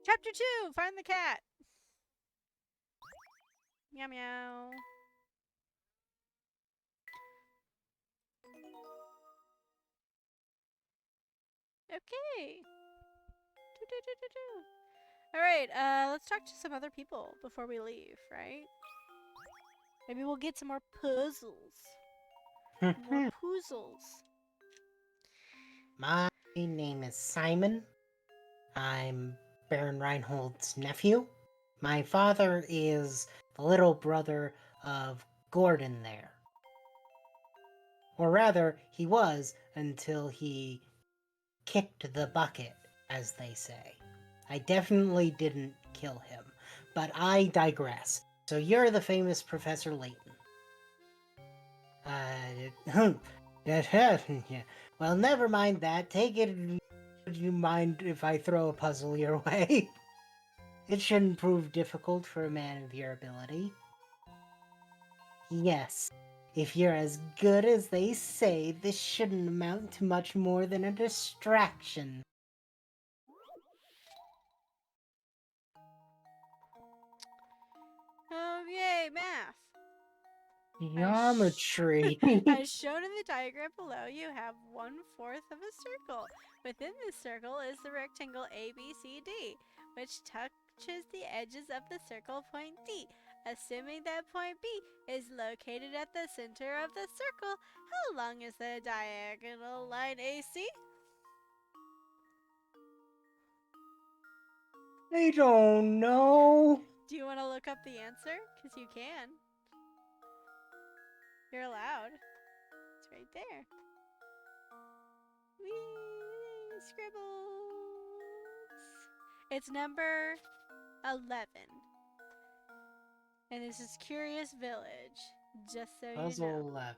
Chapter 2! Find the cat! Meow meow. Okay. Alright, let's talk to some other people before we leave, right? Maybe we'll get some more puzzles. More puzzles. My name is Simon. I'm Baron Reinhold's nephew. My father is the little brother of Gordon there. Or rather, he was until he kicked the bucket, as they say. I definitely didn't kill him, but I digress. So you're the famous Professor Layton. Yeah. Well, never mind that. Take it. Would you mind if I throw a puzzle your way? It shouldn't prove difficult for a man of your ability. Yes. If you're as good as they say, this shouldn't amount to much more than a distraction. Oh, yay, math! Geometry. As shown in the diagram below, you have 1/4 of a circle. Within this circle is the rectangle ABCD, which touches the edges of the circle point D. Assuming that point B is located at the center of the circle, how long is the diagonal line AC? I don't know. Do you want to look up the answer? Because you can. You're allowed. It's right there. Whee! Scribbles! It's number 11. And this is Curious Village. Just so you Puzzle know. 11.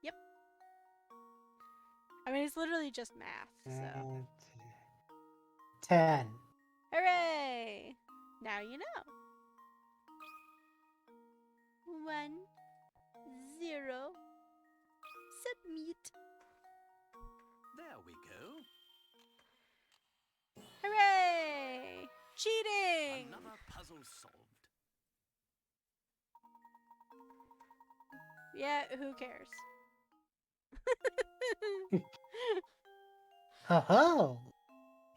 Yep. I mean, it's literally just math, so. 10. Hooray! Now you know. 1, 0. Submit. There we go. Hooray! Cheating! Another puzzle solved. Yeah, who cares? Ho ho!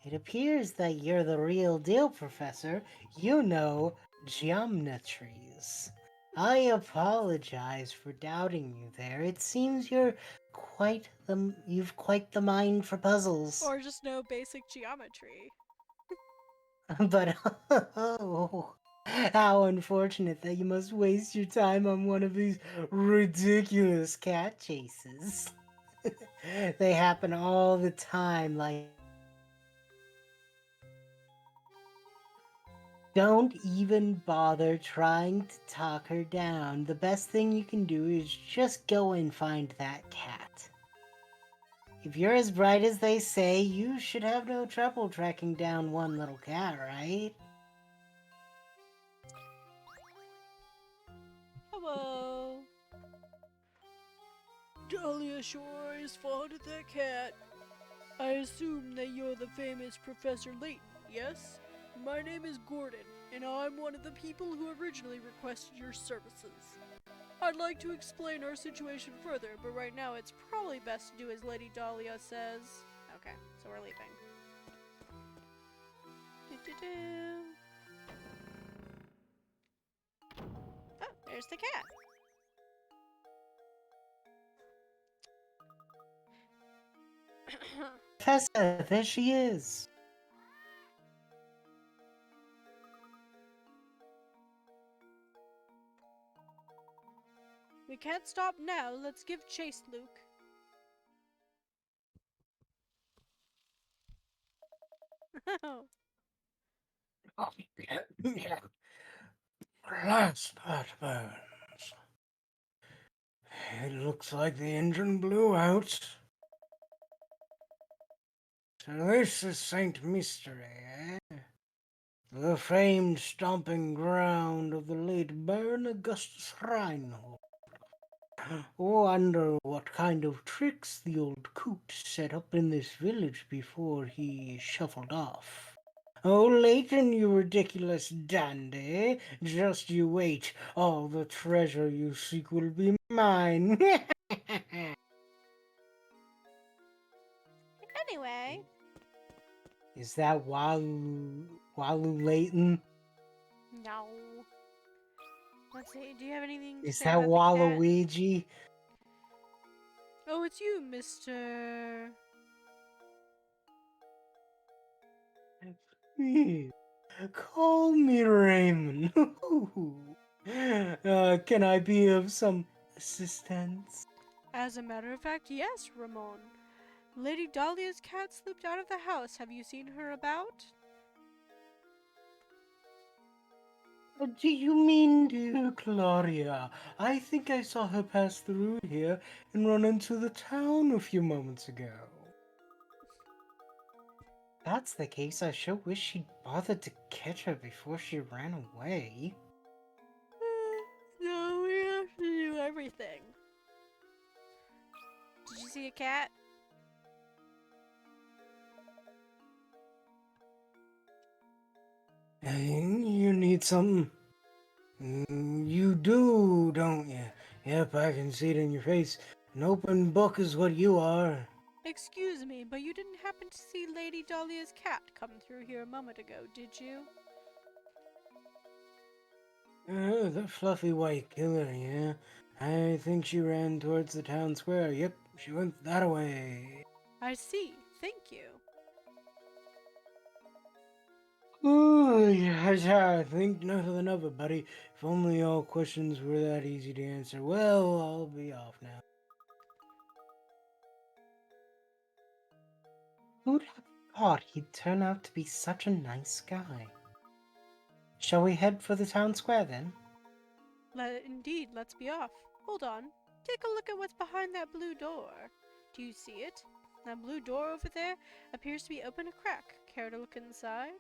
It appears that you're the real deal, Professor. You know geometries. I apologize for doubting you there. It seems you've quite the mind for puzzles. Or just no basic geometry. But oh, how unfortunate that you must waste your time on one of these ridiculous cat chases. They happen all the time, like. Don't even bother trying to talk her down. The best thing you can do is just go and find that cat. If you're as bright as they say, you should have no trouble tracking down one little cat, right? Hello. Dahlia sure is fond of that cat. I assume that you're the famous Professor Layton, yes? My name is Gordon, and I'm one of the people who originally requested your services. I'd like to explain our situation further, but right now it's probably best to do as Lady Dahlia says. Okay, so we're leaving. Do-do-do. Oh, there's the cat. Professor, there she is. We can't stop now. Let's give chase, Luke. Last part burns. It looks like the engine blew out. So this is Saint Mystery, eh? The famed stomping ground of the late Baron Augustus Reinhold. Wonder what kind of tricks the old coot set up in this village before he shuffled off. Oh, Layton, you ridiculous dandy. Just you wait. All the treasure you seek will be mine. Anyway. Is that Walu Layton? No. Let's see. Do you have anything to Is say that about the cat? Waluigi? Oh, it's you, Mr. Call me Raymond. Can I be of some assistance? As a matter of fact, yes, Ramon. Lady Dahlia's cat slipped out of the house. Have you seen her about? Do you mean dear Claudia? I think I saw her pass through here and run into the town a few moments ago. If that's the case, I sure wish she'd bothered to catch her before she ran away. No, we have to do everything. Did you see a cat? You need something? You do, don't you? Yep, I can see it in your face. An open book is what you are. Excuse me, but you didn't happen to see Lady Dahlia's cat come through here a moment ago, did you? The fluffy white killer, yeah. I think she ran towards the town square. Yep, she went that way. I see. Thank you. Oh, yeah, I think nothing of it, buddy. If only all questions were that easy to answer. Well, I'll be off now. Who'd have thought he'd turn out to be such a nice guy? Shall we head for the town square then? Indeed, let's be off. Hold on. Take a look at what's behind that blue door. Do you see it? That blue door over there appears to be open a crack. Care to look inside?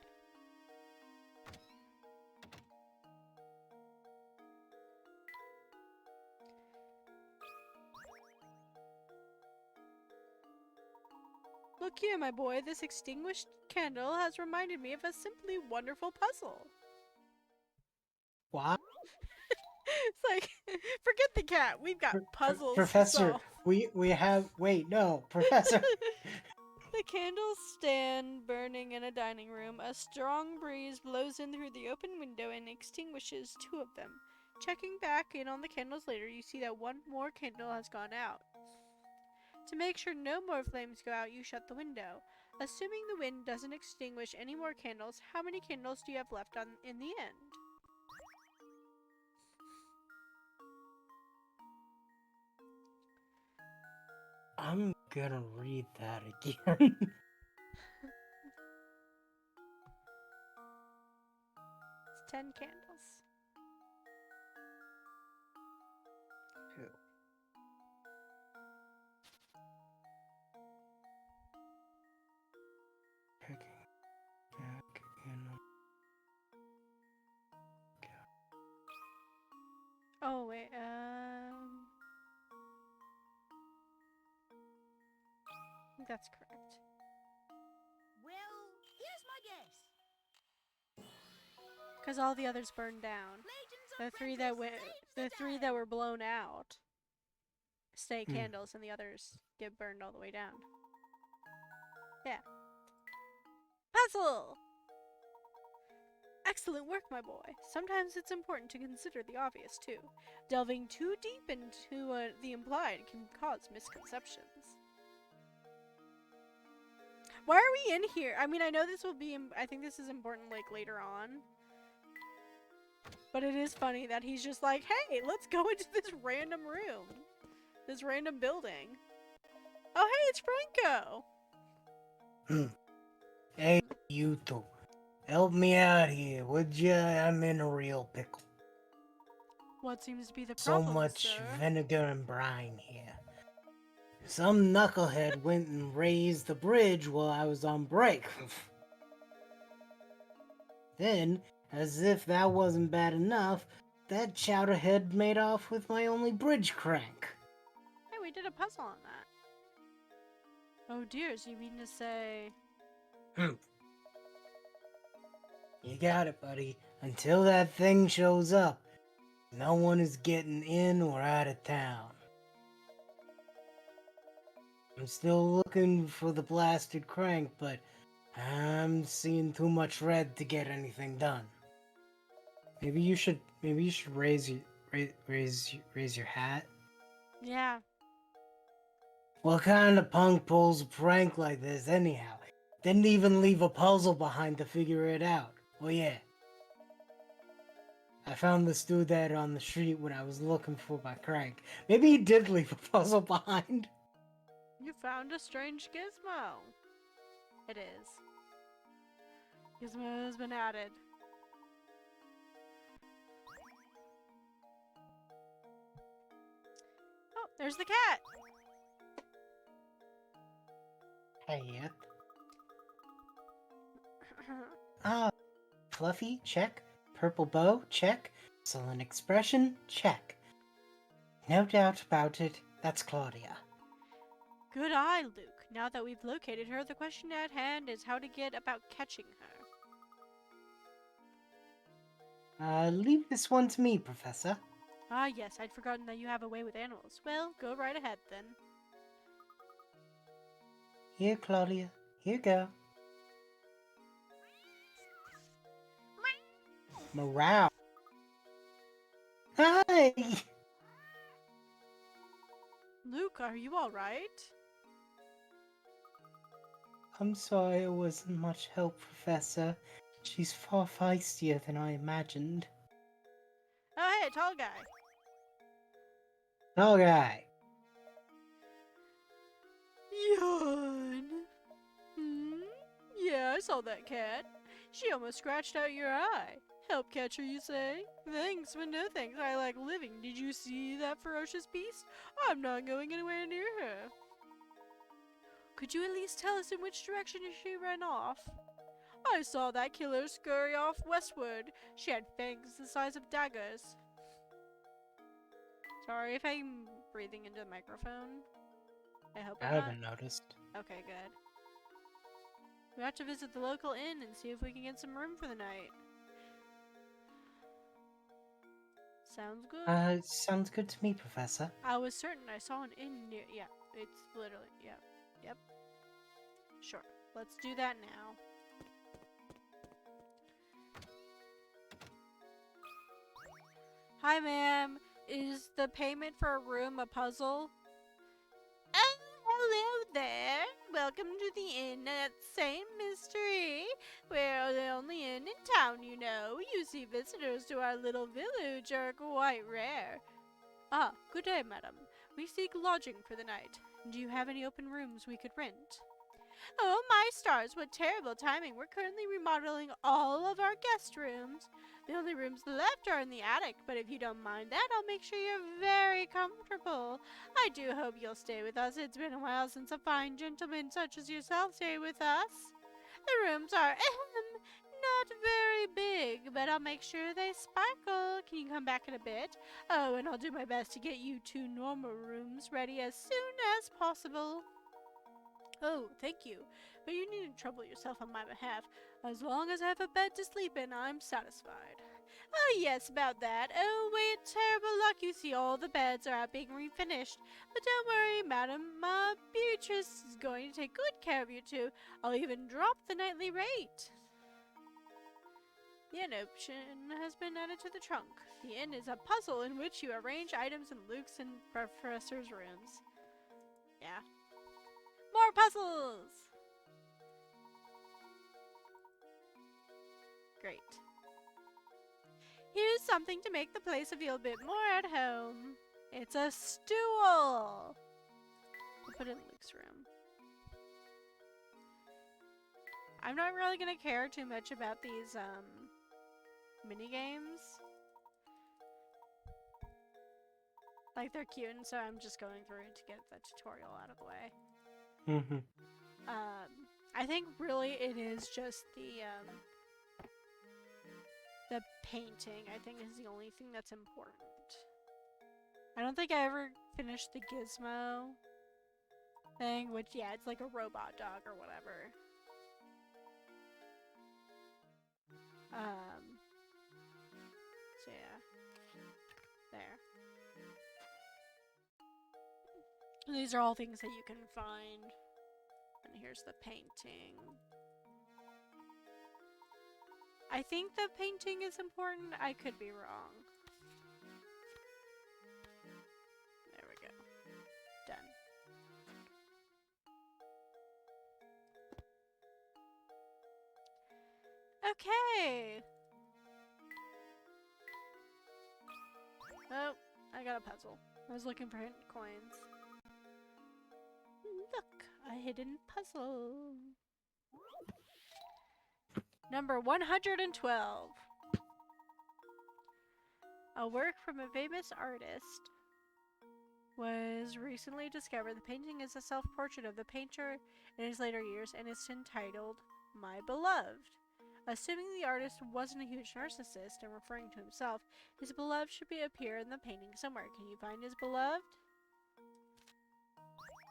Look here, my boy. This extinguished candle has reminded me of a simply wonderful puzzle. What? It's like, forget the cat. We've got puzzles to Professor, solve. we have... Wait, no, Professor. The candles stand burning in a dining room. A strong breeze blows in through the open window and extinguishes two of them. Checking back in on the candles later, you see that one more candle has gone out. To make sure no more flames go out, you shut the window. Assuming the wind doesn't extinguish any more candles, how many candles do you have left in the end? I'm gonna read that again. It's 10 candles. Picking back in. Oh, wait, I think that's correct. Well, here's my guess. Because all the others burned down. Layton's The three that apprentice went, saves the three day. that were blown out stay Hmm. candles, and the others get burned all the way down. Yeah. Puzzle! Excellent work, my boy. Sometimes it's important to consider the obvious, too. Delving too deep into the implied can cause misconceptions. Why are we in here? I mean, I know this will be, I think this is important, like, later on. But it is funny that he's just like, hey, let's go into this random room. This random building. Oh, hey, it's Franco! Hey, you two. Help me out here, would ya? I'm in a real pickle. What seems to be the So problem, much sir? vinegar and brine here. Some knucklehead went and raised the bridge while I was on break. Then, as if that wasn't bad enough, that chowderhead made off with my only bridge crank. Hey, we did a puzzle on that. Oh dear, so you mean to say... You got it, buddy. Until that thing shows up, no one is getting in or out of town. I'm still looking for the blasted crank, but I'm seeing too much red to get anything done. Maybe you should raise your hat. Yeah. What kind of punk pulls a prank like this anyhow? Didn't even leave a puzzle behind to figure it out. Oh yeah. I found this dude that on the street when I was looking for my crank. Maybe he did leave a puzzle behind. You found a strange gizmo. It is. Gizmo has been added. Oh, there's the cat! Hey, yep. Ah, Fluffy, check. Purple bow, check. Sullen expression, check. No doubt about it, that's Claudia. Good eye, Luke. Now that we've located her, the question at hand is how to get about catching her. Leave this one to me, Professor. Ah, yes, I'd forgotten that you have a way with animals. Well, go right ahead then. Here, Claudia. Here go. Morale. Hi! Luke, are you alright? I'm sorry it wasn't much help, Professor. She's far feistier than I imagined. Oh, hey, tall guy. Tall guy. Yawn. Hmm? Yeah, I saw that cat. She almost scratched out your eye. Help catch her, you say? Thanks, but no thanks. I like living. Did you see that ferocious beast? I'm not going anywhere near her. Could you at least tell us in which direction she ran off? I saw that killer scurry off westward. She had fangs the size of daggers. Sorry if I'm breathing into the microphone. I hope I I'm not. haven't noticed. Okay, good. We have to visit the local inn and see if we can get some room for the night. Sounds good. Sounds good to me, Professor. I was certain I saw an inn near. Yeah, it's literally. Yep. Yep. Sure. Let's do that now. Hi, ma'am. Is the payment for a room a puzzle? Oh, hello there. Welcome to the inn at St. Mystery. We're the only inn in town, you know. You see, visitors to our little village are quite rare. Ah, good day, madam. We seek lodging for the night. Do you have any open rooms we could rent? Oh, my stars, what terrible timing. We're currently remodeling all of our guest rooms. The only rooms left are in the attic, but if you don't mind that, I'll make sure you're very comfortable. I do hope you'll stay with us. It's been a while since a fine gentleman such as yourself stayed with us. The rooms are not very big, but I'll make sure they sparkle. Can you come back in a bit? Oh, and I'll do my best to get you 2 normal rooms ready as soon as possible. Oh, thank you. But you needn't trouble yourself on my behalf. As long as I have a bed to sleep in, I'm satisfied. Oh, yes, about that. Oh, wait, terrible luck. You see, all the beds are out being refinished. But don't worry, madam. Beatrice is going to take good care of you two. I'll even drop the nightly rate. The inn option has been added to the trunk. The inn is a puzzle in which you arrange items in Luke's and Professor's rooms. Yeah. More puzzles! Great. Here's something to make the place feel a bit more at home. It's a stool! We'll put it in Luke's room. I'm not really gonna care too much about these, mini games. Like, they're cute, and so I'm just going through to get the tutorial out of the way. I think really it is just the painting, I think, is the only thing that's important. I don't think I ever finished the gizmo thing, which, yeah, it's like a robot dog or whatever. So yeah. There. These are all things that you can find. And here's the painting. I think the painting is important. I could be wrong. There we go. Done. Okay. Oh, I got a puzzle. I was looking for hidden coins. Look, a hidden puzzle. Number 112. A work from a famous artist was recently discovered. The painting is a self-portrait of the painter in his later years and is entitled My Beloved. Assuming the artist wasn't a huge narcissist and referring to himself, his beloved should appear in the painting somewhere. Can you find his beloved?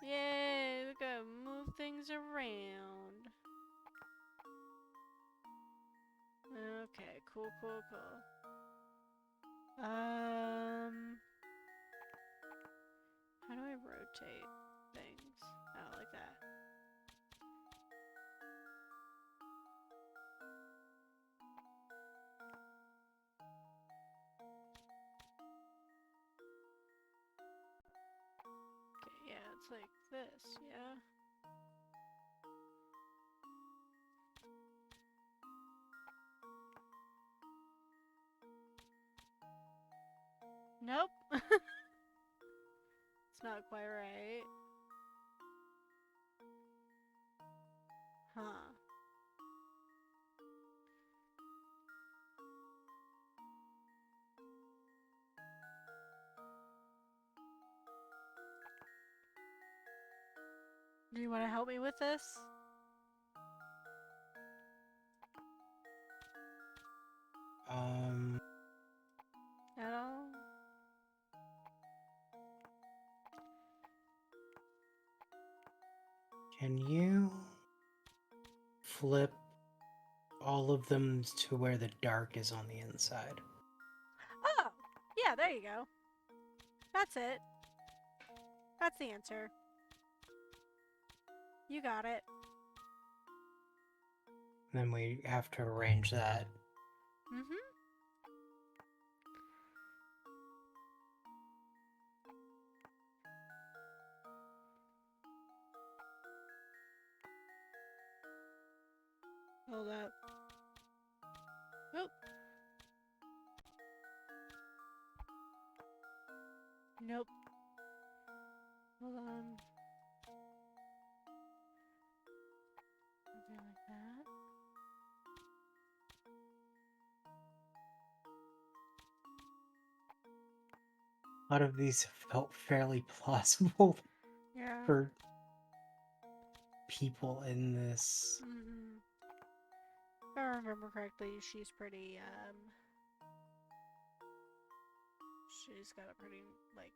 Yay, we gotta move things around. Okay, cool. How do I rotate things? Oh, like that. Okay, yeah, it's like this, yeah? Nope. It's not quite right. Huh. Do you want to help me with this? At all? Can you flip all of them to where the dark is on the inside? Oh! Yeah, there you go. That's it. That's the answer. You got it. Then we have to arrange that. Mm-hmm. Hold up. Oop. Nope. Hold on. Something like that. A lot of these felt fairly plausible Yeah. for people in this. Mm-hmm. If I remember correctly, she's pretty, she's got a pretty, like...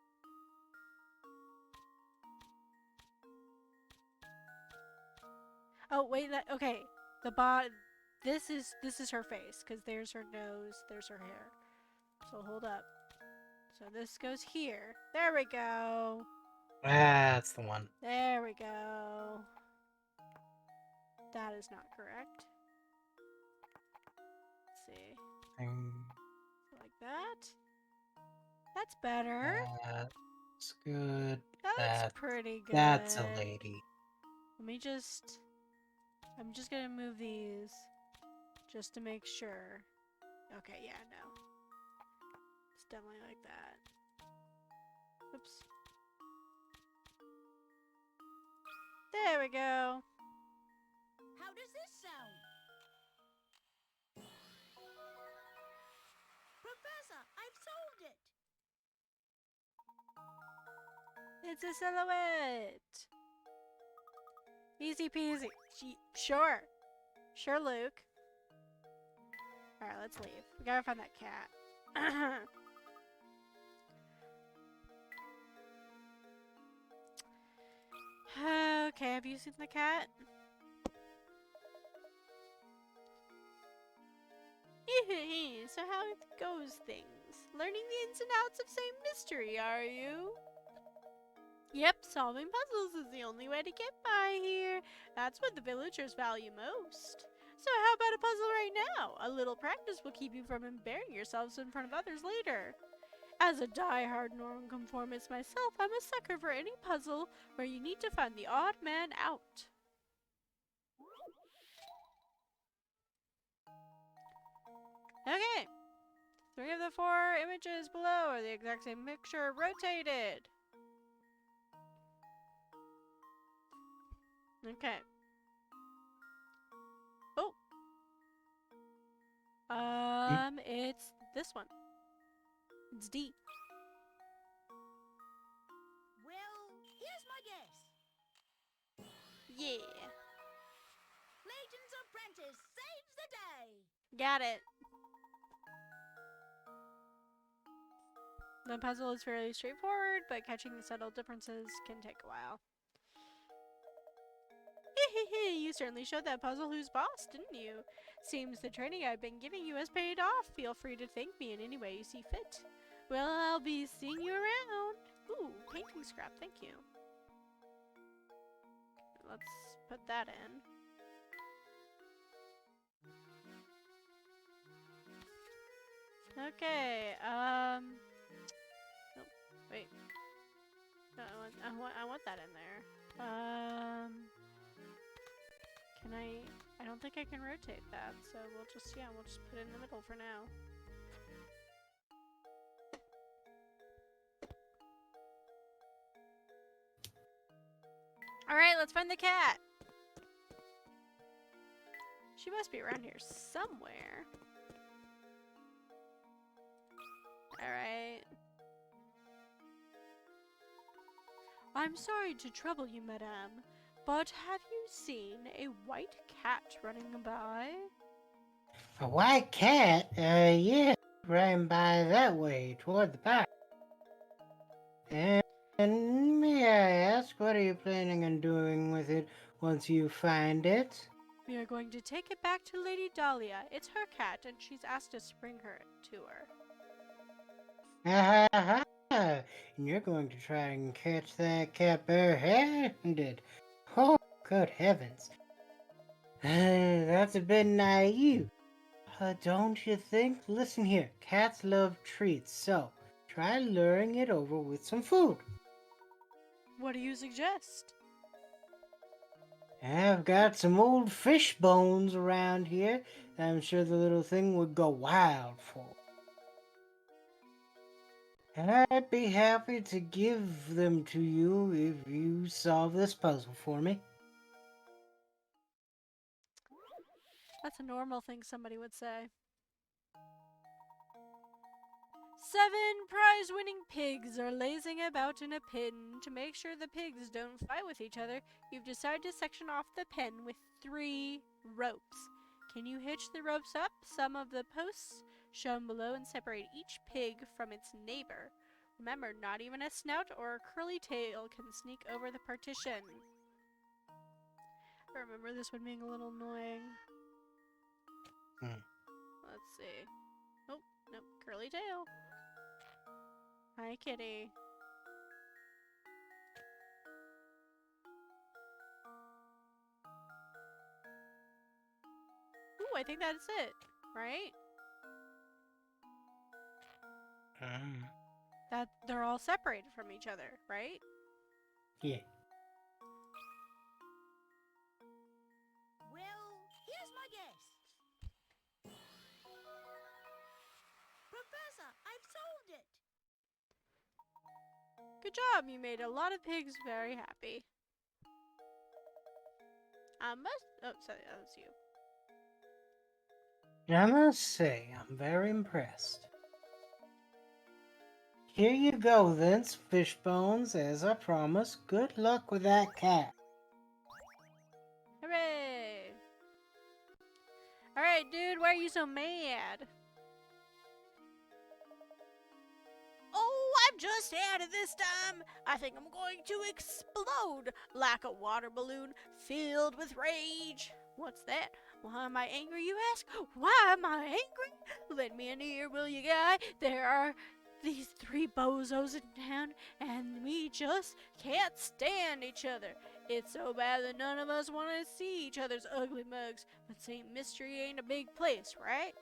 Oh, wait, okay. The this is her face, because there's her nose, there's her hair. So hold up. So this goes here. There we go. That's the one. There we go. That is not correct. Let's see. Like that. That's better. That's good. That's pretty good. That's a lady. Let me just... I'm just gonna move these just to make sure. Okay, yeah, no. It's definitely like that. Oops. There we go. How does this sound? Professor, I've solved it! It's a silhouette. Easy peasy. Sure. Sure, Luke. Alright, let's leave. We gotta find that cat. Okay, have you seen the cat? So how goes things? Learning the ins and outs of same mystery, are you? Yep, solving puzzles is the only way to get by here. That's what the villagers value most. So how about a puzzle right now? A little practice will keep you from embarrassing yourselves in front of others later. As a die-hard nonconformist myself, I'm a sucker for any puzzle where you need to find the odd man out. Okay. 3 of the 4 images below are the exact same picture rotated. Okay. Oh. It's this one. It's D. Well, here's my guess. Yeah. Layton's apprentice saves the day! Got it. The puzzle is fairly straightforward, but catching the subtle differences can take a while. You certainly showed that puzzle who's boss, didn't you? Seems the training I've been giving you has paid off. Feel free to thank me in any way you see fit. Well, I'll be seeing you around. Ooh, painting scrap, thank you. Let's put that in. Okay, oh, wait. No, I want that in there. Can I don't think I can rotate that, so we'll just put it in the middle for now. Alright, let's find the cat. She must be around here somewhere. Alright. I'm sorry to trouble you, madame, but have you seen a white cat running by? A white cat? Yeah, ran by that way, toward the park. And may I ask, what are you planning on doing with it once you find it? We are going to take it back to Lady Dahlia. It's her cat, and she's asked us to bring her to her. Ha ha ha! And you're going to try and catch that cat bare-handed. Oh, good heavens. That's a bit naive. Don't you think? Listen here, cats love treats, so try luring it over with some food. What do you suggest? I've got some old fish bones around here that I'm sure the little thing would go wild for. I'd be happy to give them to you if you solve this puzzle for me. That's a normal thing somebody would say. 7 prize-winning pigs are lazing about in a pen. To make sure the pigs don't fight with each other, you've decided to section off the pen with 3 ropes. Can you hitch the ropes up some of the posts shown below and separate each pig from its neighbor? Remember, not even a snout or a curly tail can sneak over the partition. I remember this one being a little annoying. Let's see. Oh, nope, curly tail. Hi, kitty. Ooh, I think that's it, right? That they're all separated from each other, right? Yeah. Well, here's my guess. Professor, I've solved it. Good job, you made a lot of pigs very happy. Oh, sorry, that was you. I must say, I'm very impressed. Here you go, then, fish bones, as I promised. Good luck with that cat. Hooray! Alright, dude, why are you so mad? Oh, I'm just out of this time. I think I'm going to explode like a water balloon filled with rage. What's that? Why am I angry, you ask? Why am I angry? Lend me an ear, will you, guy? There are these 3 bozos in town, and we just can't stand each other. It's so bad that none of us want to see each other's ugly mugs. But St. Mystery ain't a big place, right?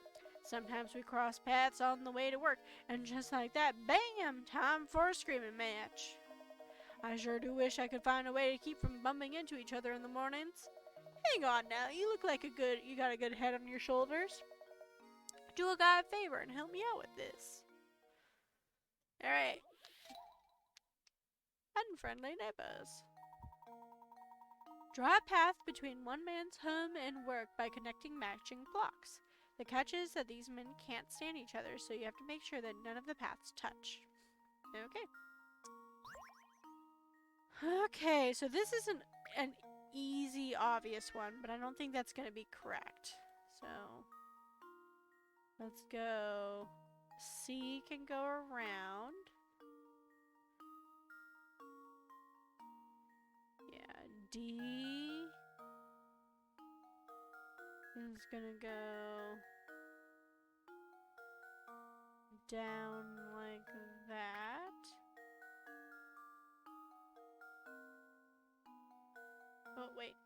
Sometimes we cross paths on the way to work, and just like that, bam! Time for a screaming match. I sure do wish I could find a way to keep from bumping into each other in the mornings. Hang on now, you look like you got a good head on your shoulders. Do a guy a favor and help me out with this. Alright. Unfriendly neighbors. Draw a path between one man's home and work by connecting matching blocks. The catch is that these men can't stand each other, so you have to make sure that none of the paths touch. Okay. Okay, so this is an easy, obvious one, but I don't think that's going to be correct. So, let's go. C can go around. Yeah, D is going to go down like that. Oh, wait.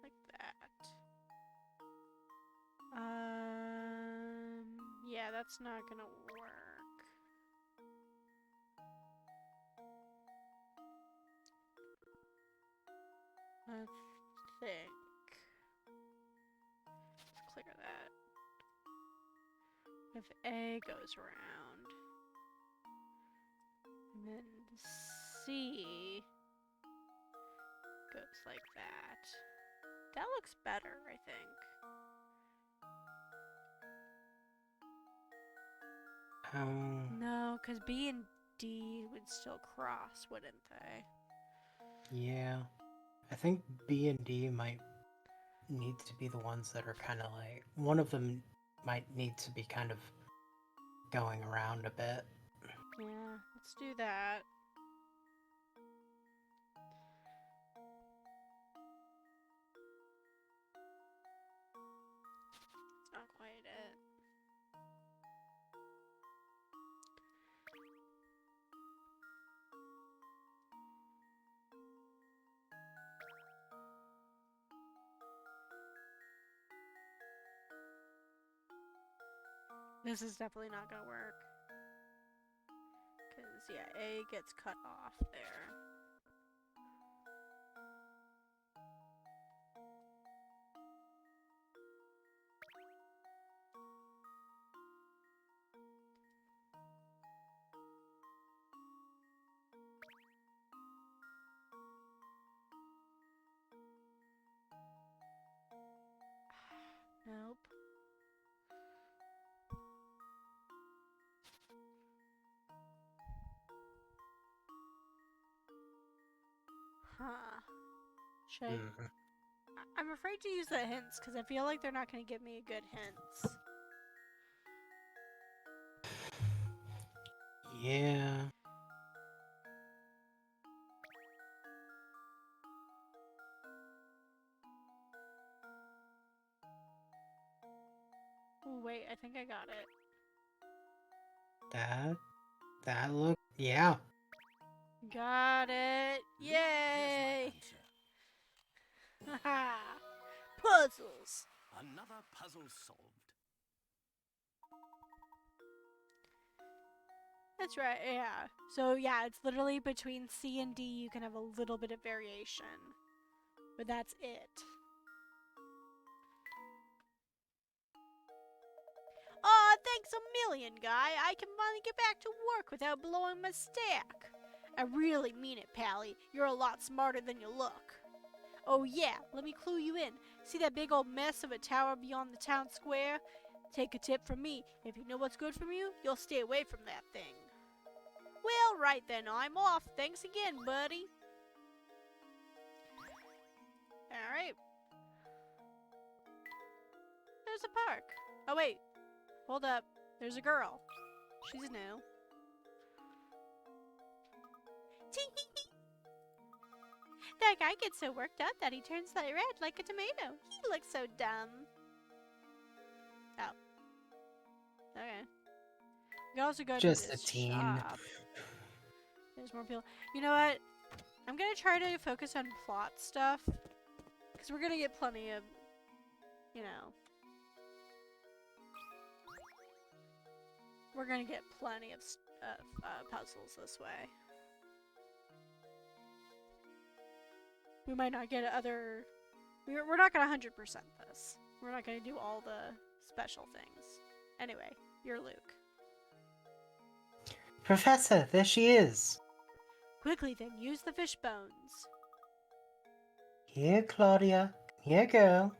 Like that. Yeah, that's not gonna work. Let's think. Let's clear that. if A goes around, and then C goes like that. That looks better, I think. No, because B and D would still cross, wouldn't they? Yeah. I think B and D might need to be the ones that are kind of like... One of them might need to be kind of going around a bit. Yeah, let's do that. It's not quite it. This is definitely not gonna work. Because, yeah, A gets cut off there. Nope. Huh. Should I... I'm afraid to use the hints because I feel like they're not going to give me good hints. Yeah. Ooh, wait, I think I got it. That look... Yeah. Got it! Here's my Yay! answer. Haha! Puzzles! Another puzzle solved. That's right, yeah. So yeah, it's literally between C and D you can have a little bit of variation. But that's it. Aw, thanks a million, guy. I can finally get back to work without blowing my stack. I really mean it, Pally. You're a lot smarter than you look. Oh yeah, let me clue you in. See that big old mess of a tower beyond the town square? Take a tip from me. If you know what's good for you, you'll stay away from that thing. Well, right then, I'm off. Thanks again, buddy. Alright. There's a park. Oh wait, hold up. There's a girl. She's new. That guy gets so worked up that he turns red like a tomato. He looks so dumb. Oh. Okay. We can also go Just to a this teen. shop. There's more people. You know what? I'm gonna try to focus on plot stuff. Because we're gonna get plenty of, you know. We're gonna get plenty of puzzles this way. We might not get other... We're not gonna 100% this. We're not gonna do all the special things. Anyway, you're Luke. Professor, there she is. Quickly then, use the fish bones. Here, Claudia. Here, girl.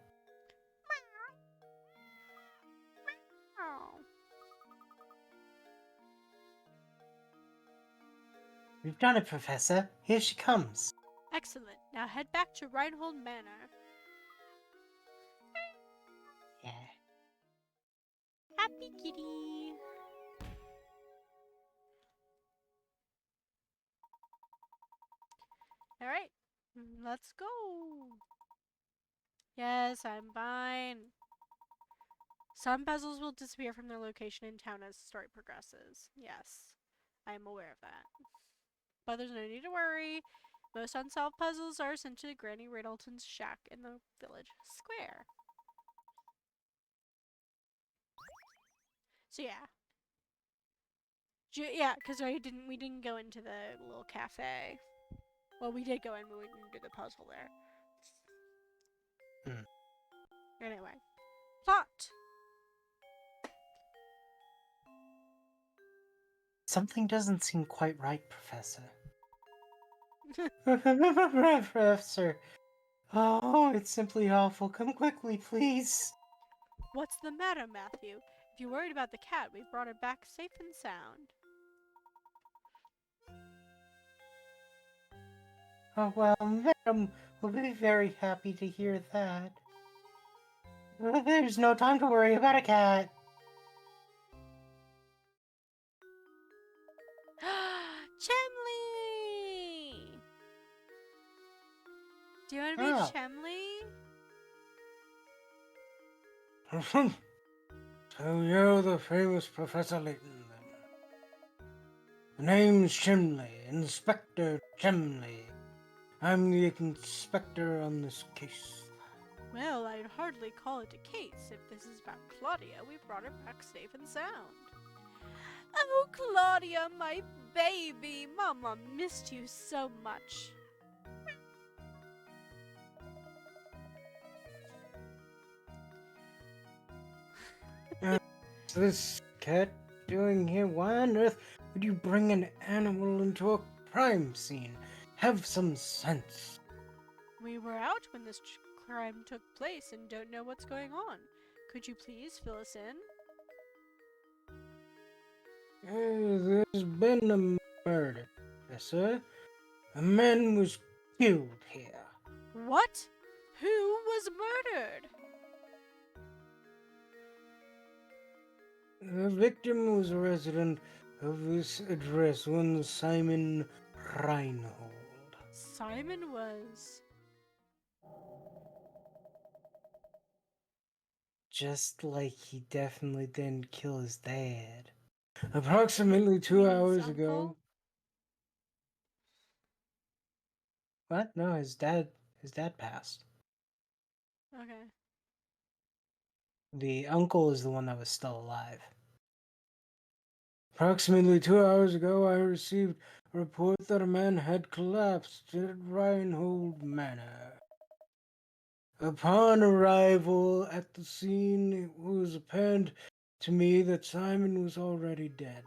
Oh. We've done it, Professor. Here she comes. Excellent. Now head back to Reinhold Manor. Yeah. Happy kitty. Alright, let's go. Yes, I'm fine. Some puzzles will disappear from their location in town as the story progresses. Yes, I am aware of that. But there's no need to worry. Most unsolved puzzles are sent to Granny Riddleton's shack in the village square. So yeah. Yeah, because we didn't go into the little cafe. Well, we did go in, but we didn't do the puzzle there. Anyway. Plot! Something doesn't seem quite right, Professor. Professor. Oh, it's simply awful. Come quickly, please. What's the matter, Matthew? If you're worried about the cat, we've brought it back safe and sound. Oh, well, Madam will be very happy to hear that. There's no time to worry about a cat. Chemley! Do you want to be Oh. Chemley? So you're the famous Professor Layton, then. The name's Chimley, Inspector Chimley. I'm the inspector on this case. Well, I'd hardly call it a case. If this is about Claudia, we brought her back safe and sound. Oh, Claudia, my baby! Mama missed you so much. What's this cat doing here? Why on earth would you bring an animal into a crime scene? Have some sense. We were out when this crime took place and don't know what's going on. Could you please fill us in? There's been a murder, Professor. A man was killed here. What? Who was murdered? The victim was a resident of this address, one Simon Reinhold. Simon was... Just like he definitely didn't kill his dad. Approximately 2 You mean his hours ago. uncle? What? No, his dad passed. Okay. The uncle is the one that was still alive. Approximately 2 hours ago, I received a report that a man had collapsed at Reinhold Manor. Upon arrival at the scene, it was apparent to me that Simon was already dead.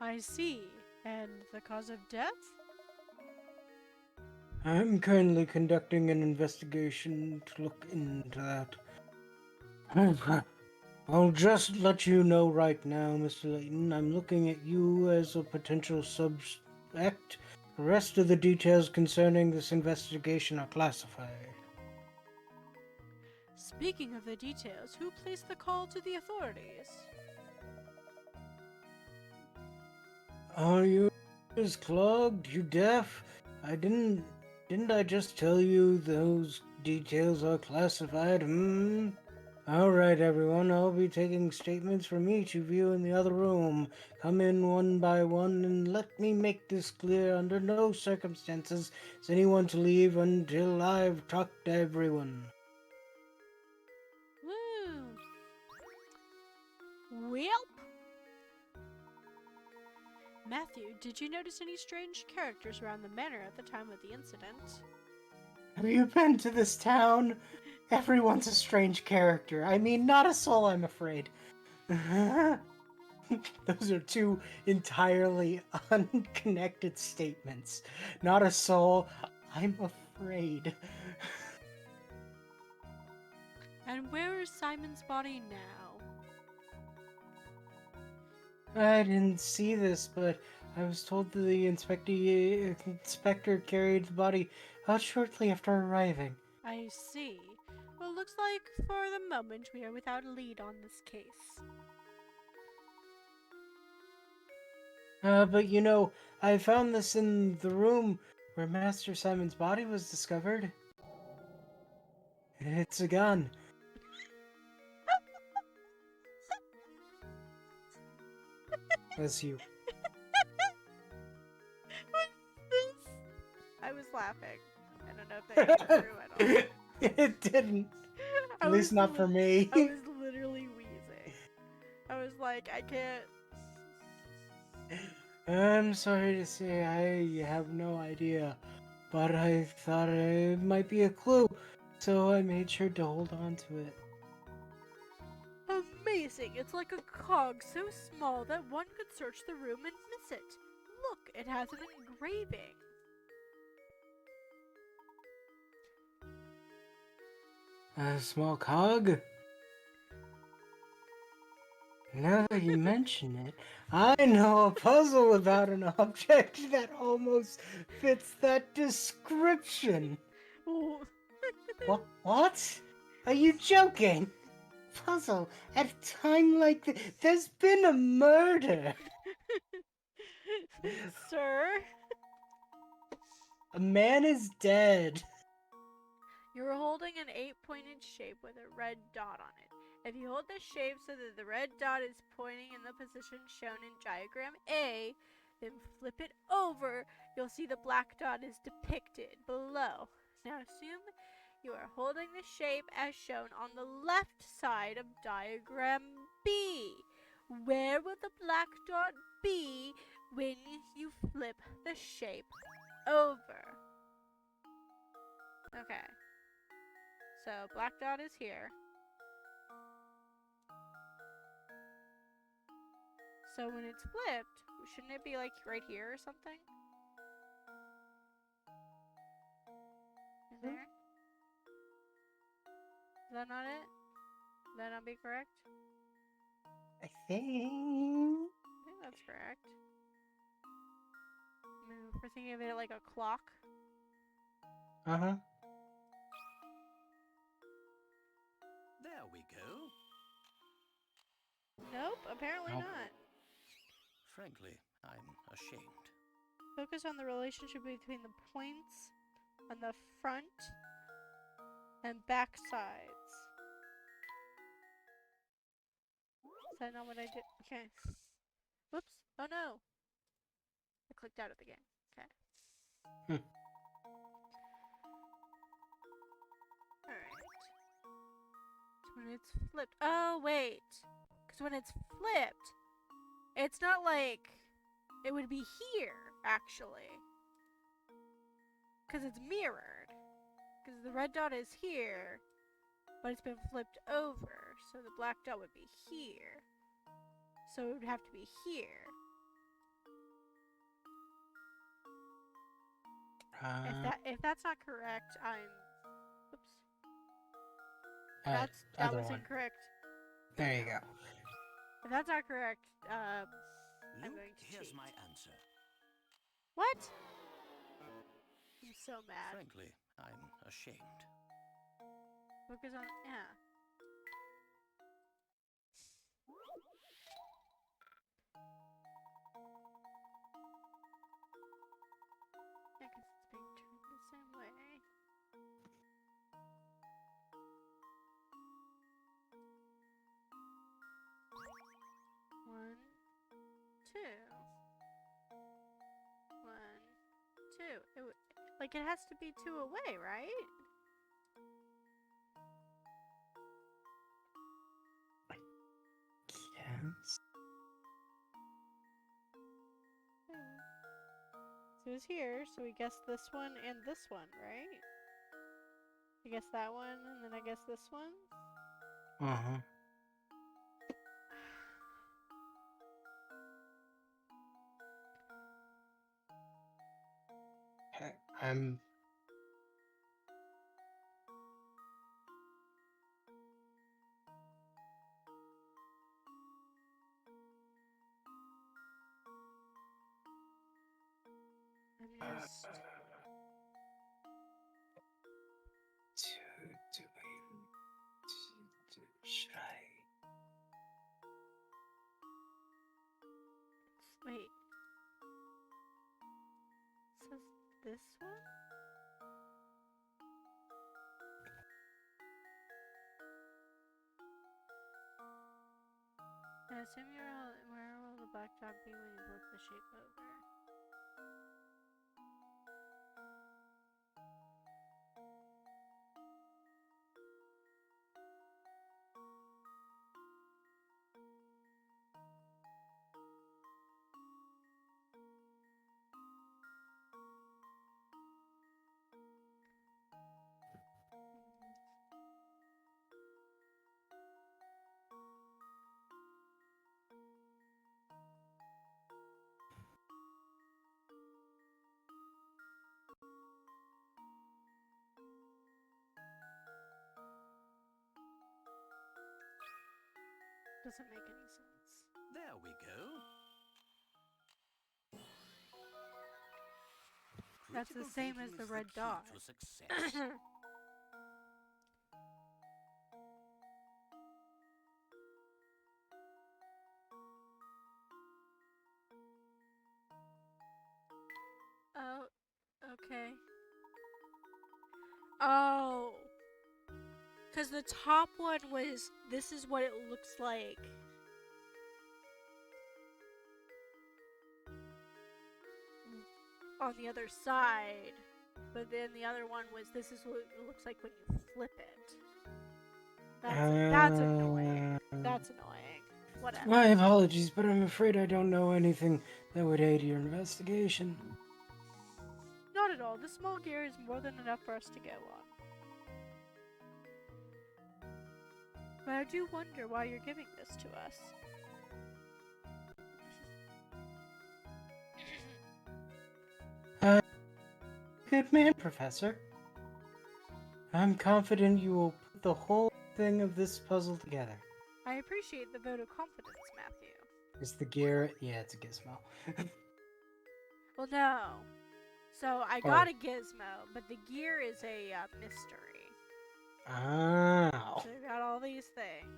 I see. And the cause of death? I'm currently conducting an investigation to look into that. I'll just let you know right now, Mr. Layton, I'm looking at you as a potential suspect. The rest of the details concerning this investigation are classified. Speaking of the details, who placed the call to the authorities? Are your ears clogged? You deaf? Didn't I just tell you those details are classified? Alright everyone, I'll be taking statements from each of you in the other room. Come in one by one and let me make this clear. Under no circumstances is anyone to leave until I've talked to everyone. Woo! Welp! Matthew, did you notice any strange characters around the manor at the time of the incident? Have you been to this town? Everyone's a strange character. I mean, not a soul, I'm afraid. Those are two entirely unconnected statements. Not a soul, I'm afraid. And where is Simon's body now? I didn't see this, but I was told that the inspector carried the body out shortly after arriving. I see. Well, looks like for the moment we are without a lead on this case. But you know, I found this in the room where Master Simon's body was discovered. It's a gun. As you. What's this? I was laughing. I don't know if that came through at all. It didn't. At least not for me. I was literally wheezing. I was like, I can't. I'm sorry to say I have no idea, but I thought it might be a clue, so I made sure to hold on to it. Amazing. amazing. It's like a cog so small that one could search the room and miss it. Look, it has an engraving. A small cog? Now that you mention it, I know a puzzle about an object that almost fits that description. Oh. What? Are you joking? Puzzle at a time like this? There's been a murder. Sir, A man is dead. you're holding an 8-pointed shape with a red dot on it. If you hold the shape so that the red dot is pointing in the position shown in diagram A, then flip it over, you'll see the black dot is depicted below. Now assume you are holding the shape as shown on the left side of diagram B. Where will the black dot be when you flip the shape over? Okay. So black dot is here. So when it's flipped, shouldn't it be like right here or something? Is there? Is that not it? Would that not be correct? I think. I think that's correct. I mean, if we're thinking of it like a clock. Uh-huh. There we go. Nope, apparently Nope. not. Frankly, I'm ashamed. Focus on the relationship between the points on the front and back sides. Is that not what I did? Okay. Whoops. Oh no. I clicked out of the game. Okay. Hmm. Alright. So when it's flipped. Oh, wait. Because when it's flipped, it's not like it would be here, actually. Because it's mirrored. Because the red dot is here, but it's been flipped over. So the black dot would be here. So it would have to be here. If that's not correct, I'm. Oops. That other was one. incorrect. There you go. If that's not correct, I'm Luke, going to here's cheat. my answer. What? I'm so mad. Frankly, I'm ashamed. Focus on yeah. Yeah, 'cause it's being turned the same way. One, two. One, two. Like it has to be two away, right? Yes. So it's here, so we guess this one and this one, right? I guess that one, and then I guess this one. Uh-huh. Okay, I'm... I'm just. Should I... Wait. So this one? I assume where will the black dot be when you flip the shape over? doesn't make any sense. There we go. That's the Critical same thinking as the is red key dot. to success. Oh, okay. Oh. Because the top one was, this is what it looks like. On the other side. But then the other one was, this is what it looks like when you flip it. That's annoying. That's annoying. Whatever. My apologies, but I'm afraid I don't know anything that would aid your investigation. Not at all. The small gear is more than enough for us to go on. But I do wonder why you're giving this to us. Good man, Professor. I'm confident you will put the whole thing of this puzzle together. I appreciate the vote of confidence, Matthew. Is the gear? Yeah, it's a gizmo. Well, no. So I got a gizmo, but the gear is a mystery. Oh. So we've got all these things.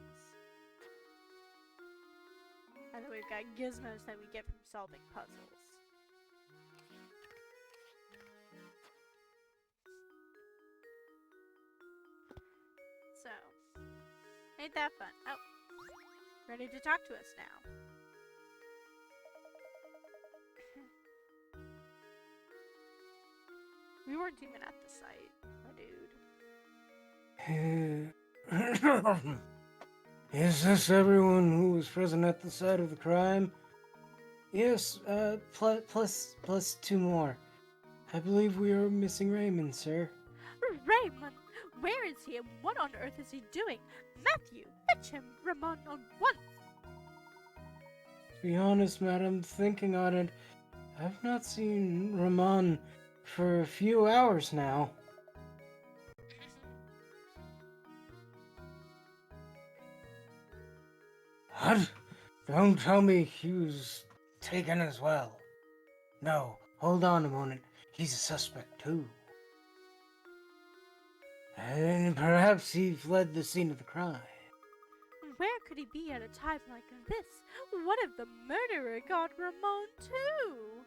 And then we've got gizmos that we get from solving puzzles. So, ain't that fun? Oh, ready to talk to us now. We weren't even at the site, my dude. Is this everyone who was present at the site of the crime? Yes, plus two more. I believe we are missing Raymond, sir. Raymond! Where is he and what on earth is he doing? Matthew, fetch him, Ramon, at once! To be honest, madam, thinking on it, I've not seen Ramon for a few hours now. What? Don't tell me he was taken as well. No, hold on a moment. He's a suspect too. And perhaps he fled the scene of the crime. Where could he be at a time like this? What if the murderer got Ramon too?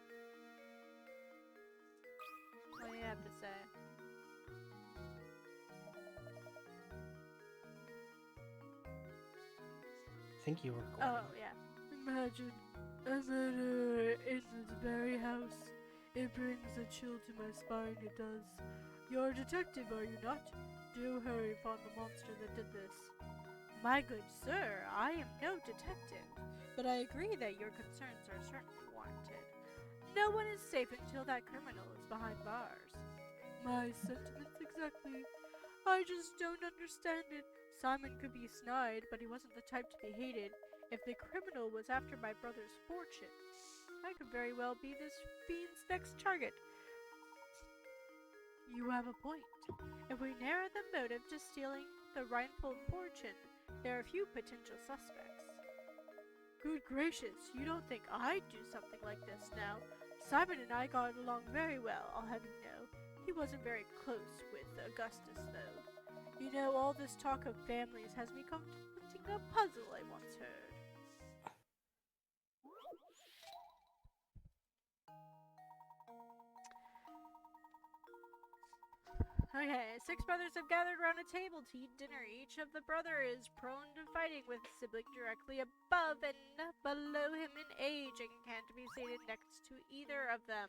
What do you have to say? I think you were Oh, yeah. Imagine a murderer in this very house. It brings a chill to my spine, it does. You're a detective, are you not? Do hurry and find the monster that did this. My good sir, I am no detective, but I agree that your concerns are certainly warranted. No one is safe until that criminal is behind bars. My sentiments exactly. I just don't understand it. Simon could be snide, but he wasn't the type to be hated. If the criminal was after my brother's fortune, I could very well be this fiend's next target. You have a point. If we narrow the motive to stealing the rightful fortune, there are few potential suspects. Good gracious, you don't think I'd do something like this now? Simon and I got along very well, I'll have you know. He wasn't very close with Augustus, though. You know, all this talk of families has me contemplating a puzzle I once heard. Okay, 6 brothers have gathered around a table to eat dinner. Each of the brother is prone to fighting with sibling directly above and below him in age and can't be seated next to either of them.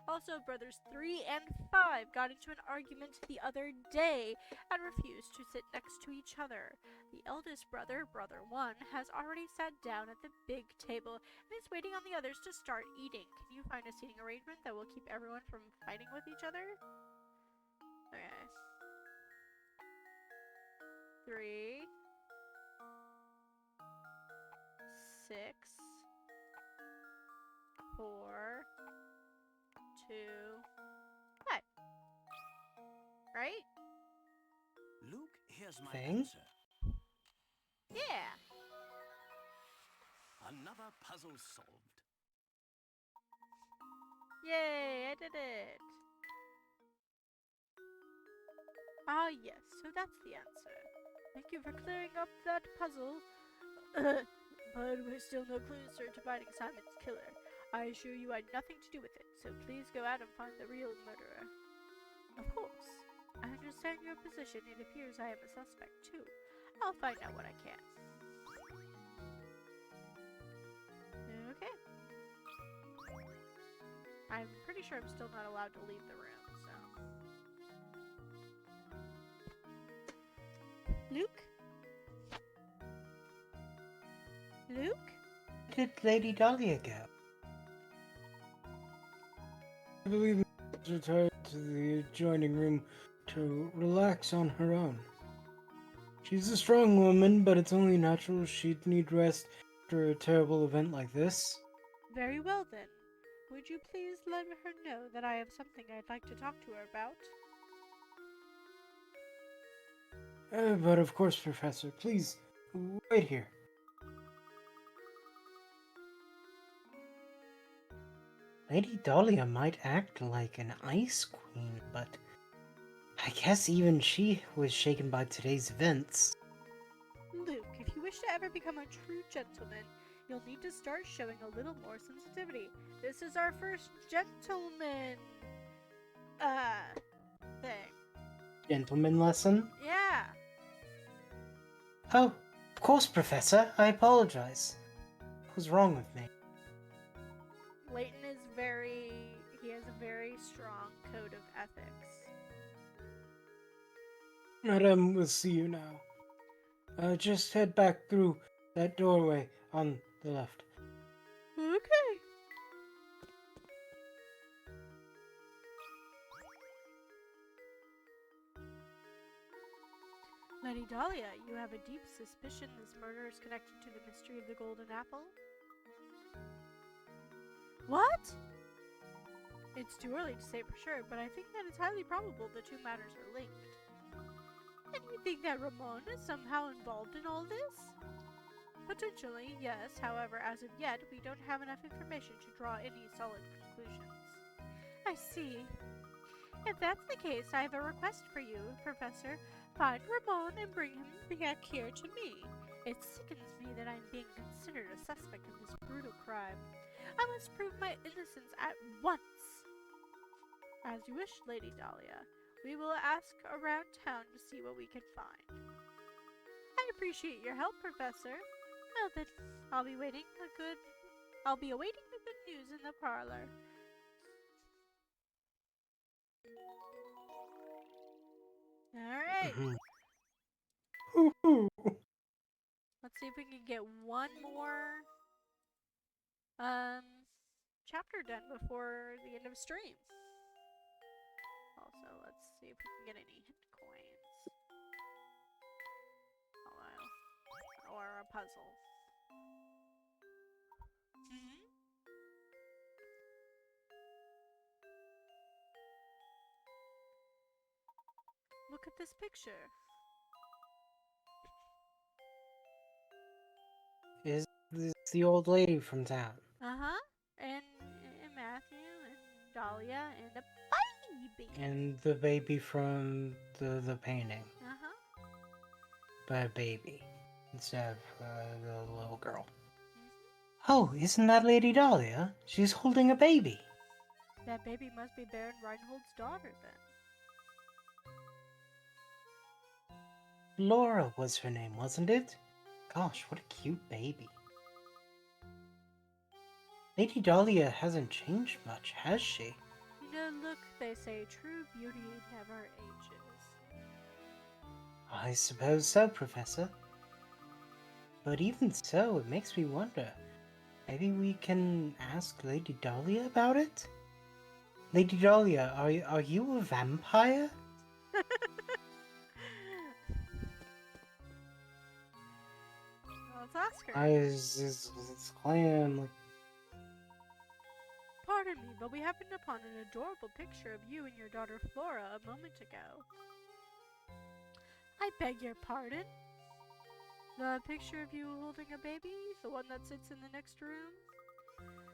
Also, brothers 3 and 5 got into an argument the other day and refused to sit next to each other. The eldest brother, brother 1, has already sat down at the big table and is waiting on the others to start eating. Can you find a seating arrangement that will keep everyone from fighting with each other? Okay. 3, 6, 4, 2, 5. Right? Luke, here's my Thing? answer. Yeah. Another puzzle solved. Yay, I did it! Ah, yes, so that's the answer. Thank you for clearing up that puzzle. But we're still no closer to finding Simon's killer. I assure you I had nothing to do with it, so please go out and find the real murderer. Of course. I understand your position. It appears I am a suspect, too. I'll find out what I can. Okay. I'm pretty sure I'm still not allowed to leave the room, so... Luke? Luke? Where did Lady Dahlia go? I believe Miss retired to the adjoining room to relax on her own. She's a strong woman, but it's only natural she'd need rest after a terrible event like this. Very well then. Would you please let her know that I have something I'd like to talk to her about? But of course, Professor, please, wait here. Lady Dahlia might act like an ice queen, but I guess even she was shaken by today's events. Luke, if you wish to ever become a true gentleman, you'll need to start showing a little more sensitivity. This is our first gentleman, thing. Gentleman lesson? Yeah. Oh, of course, Professor. I apologize. What was wrong with me? Layton is he has a very strong code of ethics. Madam, we'll see you now. Just head back through that doorway on the left. Okay. Lady Dahlia, you have a deep suspicion this murder is connected to the mystery of the golden apple? What? It's too early to say for sure, but I think that it's highly probable the two matters are linked. And you think that Ramon is somehow involved in all this? Potentially, yes. However, as of yet, we don't have enough information to draw any solid conclusions. I see. If that's the case, I have a request for you, Professor. Find Ramon and bring him back here to me. It sickens me that I'm being considered a suspect in this brutal crime. I must prove my innocence at once. As you wish, Lady Dahlia. We will ask around town to see what we can find. I appreciate your help, Professor. Well then, I'll be awaiting the good news in the parlor. Alright. Let's see if we can get one more chapter done before the end of stream. Also, let's see if we can get any hit coins. Or a puzzle. Look at this picture. Is this the old lady from town? Uh-huh. And Matthew and Dahlia and a baby. And the baby from the painting. Uh-huh. But a baby. Instead of the little girl. Oh, isn't that Lady Dahlia? She's holding a baby. That baby must be Baron Reinhold's daughter, then. Laura was her name, wasn't it? Gosh, what a cute baby. Lady Dahlia hasn't changed much, has she? You know, look, they say true beauty never ages. I suppose so, Professor. But even so, it makes me wonder. Maybe we can ask Lady Dahlia about it? Lady Dahlia, are you a vampire? Let's ask her. This clan, like... Pardon me, but we happened upon an adorable picture of you and your daughter Flora a moment ago. I beg your pardon? The picture of you holding a baby? The one that sits in the next room?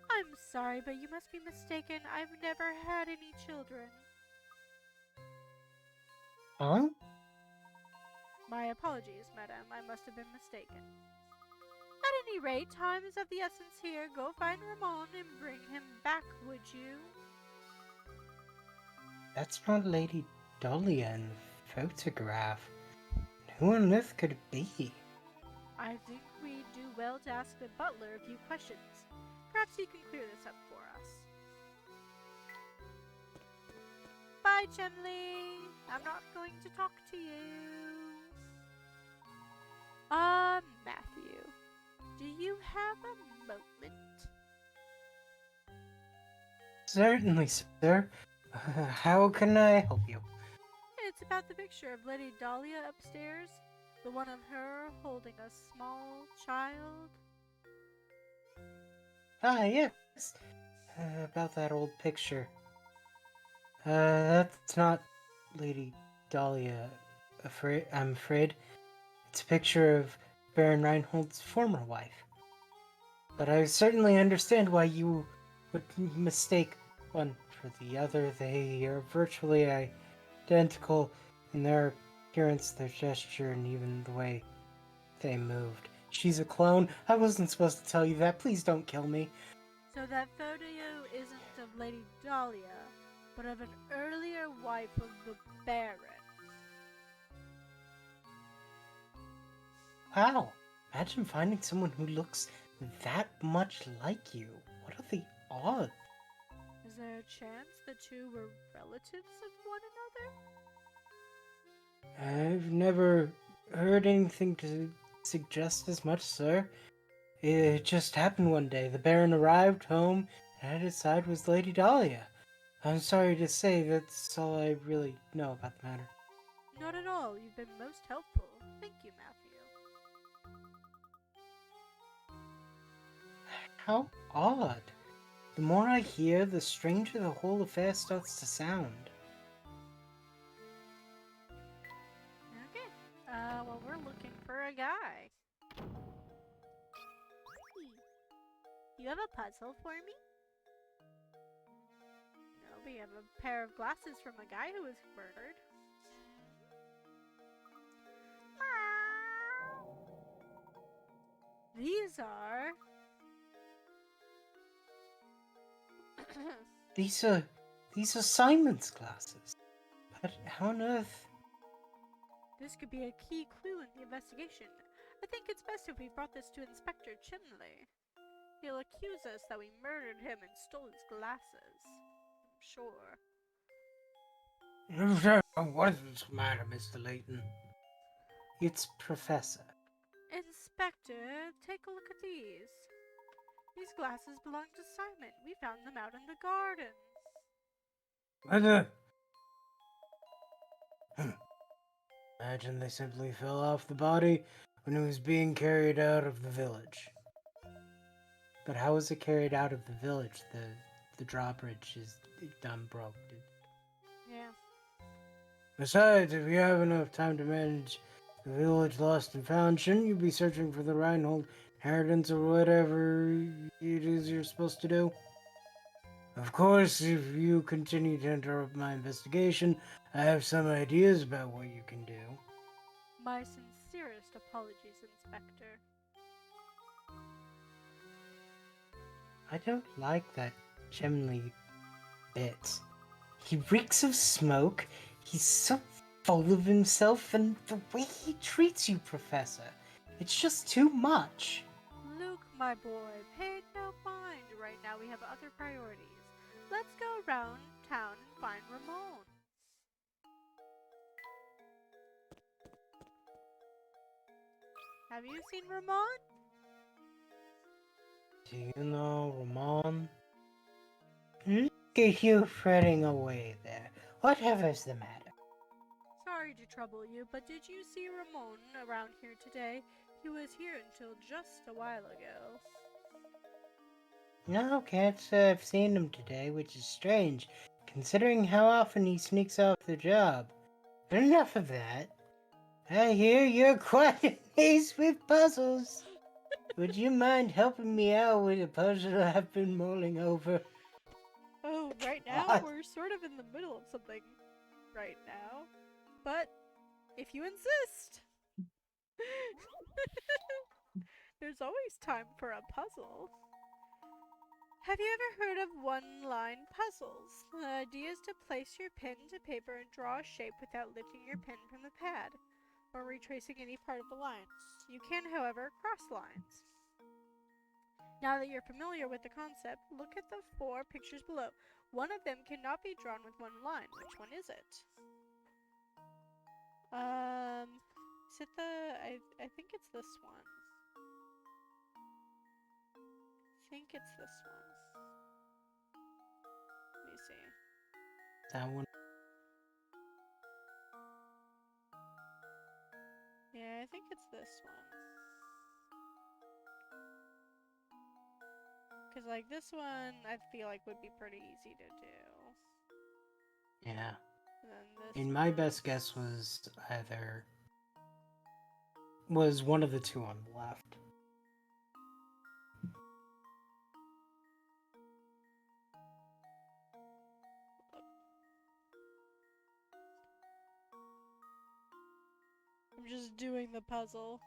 I'm sorry, but you must be mistaken. I've never had any children. Huh? My apologies, madam. I must have been mistaken. At any rate, time is of the essence here. Go find Ramon and bring him back, would you? That's not Lady Dahlia in the photograph. Who on earth could it be? I think we do well to ask the butler a few questions. Perhaps he can clear this up for us. Bye, Chemley. I'm not going to talk to you. Matthew, do you have a moment? Certainly, sir. How can I help you? It's about the picture of Lady Dahlia upstairs. The one of her holding a small child. Ah, yes. About that old picture. That's not Lady Dahlia. I'm afraid. It's a picture of Baron Reinhold's former wife. But I certainly understand why you would mistake one for the other. They are virtually identical in their appearance, their gesture, and even the way they moved. She's a clone. I wasn't supposed to tell you that. Please don't kill me. So that photo isn't of Lady Dahlia, but of an earlier wife of the Baron. Wow. Imagine finding someone who looks that much like you. What are the odds? Is there a chance the two were relatives of one another? I've never heard anything to suggest as much, sir. It just happened one day. The Baron arrived home, and at his side was Lady Dahlia. I'm sorry to say that's all I really know about the matter. Not at all. You've been most helpful. Thank you, Matthew. How odd. The more I hear, the stranger the whole affair starts to sound. Okay. Well, we're looking for a guy. You have a puzzle for me? No, we have a pair of glasses from a guy who was murdered. These are... These are Simon's glasses. But how on earth? This could be a key clue in the investigation. I think it's best if we brought this to Inspector Chinley. He'll accuse us that we murdered him and stole his glasses. I'm sure. What is the matter, Mr. Layton? It's Professor. Inspector, take a look at these. These glasses belong to Simon. We found them out in the garden. Imagine they simply fell off the body when it was being carried out of the village. But how was it carried out of the village? The drawbridge is done broke. Yeah. Besides, if you have enough time to manage the village lost and found, shouldn't you be searching for the Reinhold inheritance or whatever it is you're supposed to do? Of course, if you continue to interrupt my investigation, I have some ideas about what you can do. My sincerest apologies, Inspector. I don't like that chimney bit. He reeks of smoke, he's so full of himself, and the way he treats you, Professor, it's just too much. Luke, my boy, pay no mind. Right now we have other priorities. Let's go around town and find Ramon. Have you seen Ramon? Do you know Ramon? Look at you fretting away there. Whatever's the matter? Sorry to trouble you, but did you see Ramon around here today? He was here until just a while ago. No, can't say I've seen him today, which is strange, considering how often he sneaks off the job. But enough of that. I hear you're quite an ace with puzzles. Would you mind helping me out with a puzzle I've been mulling over? Oh, right now God. we're sort of in the middle of something right now. But if you insist, there's always time for a puzzle. Have you ever heard of one-line puzzles? The idea is to place your pen to paper and draw a shape without lifting your pen from the pad or retracing any part of the line. You can, however, cross lines. Now that you're familiar with the concept, look at the 4 pictures below. One of them cannot be drawn with one line. Which one is it? Is it the... I think it's this one. I think it's this one. Let me see. That one. Yeah, I think it's this one. Because, like, this one I feel like would be pretty easy to do. Yeah. And then this And my one- best guess was one of the 2 on the left. I'm just doing the puzzle.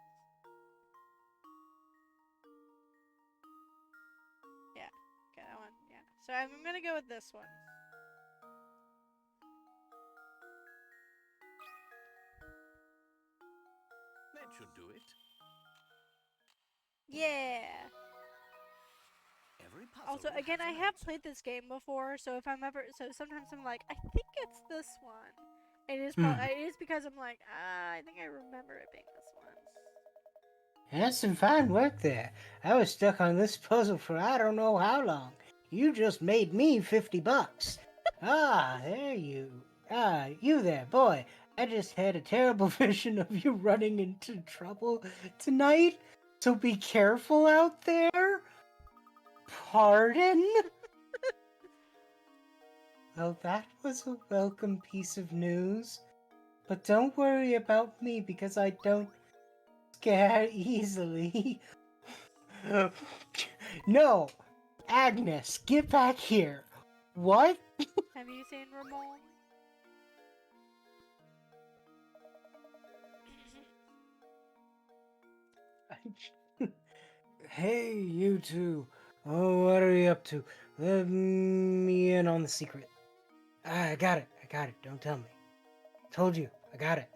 Yeah. Okay, that one. Yeah. So I'm gonna go with this one. That should do it. Yeah. Every puzzle Also, has again, I an have answer. played this game before, so if I'm ever, so sometimes I'm like, I think it's this one. It is it is because I'm like, I think I remember it being this one. That's some fine work there. I was stuck on this puzzle for I don't know how long. You just made me $50. You there, boy. I just had a terrible vision of you running into trouble tonight. So be careful out there. Pardon? Well, that was a welcome piece of news. But don't worry about me because I don't scare easily. No! Agnes, get back here! What? Have you seen Ramon? Hey, you two. Oh, what are you up to? Let me in on the secret. I got it. Don't tell me. Told you. I got it.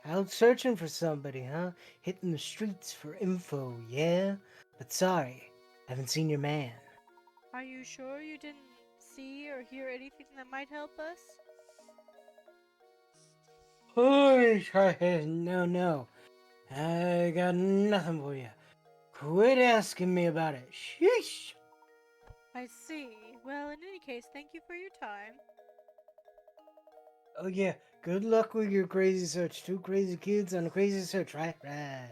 Out searching for somebody, huh? Hitting the streets for info, yeah? But sorry, haven't seen your man. Are you sure you didn't see or hear anything that might help us? Holy no. I got nothing for you. Quit asking me about it. Sheesh. I see. Well, in any case, thank you for your time. Oh yeah, good luck with your crazy search. 2 crazy kids on a crazy search, right? Right.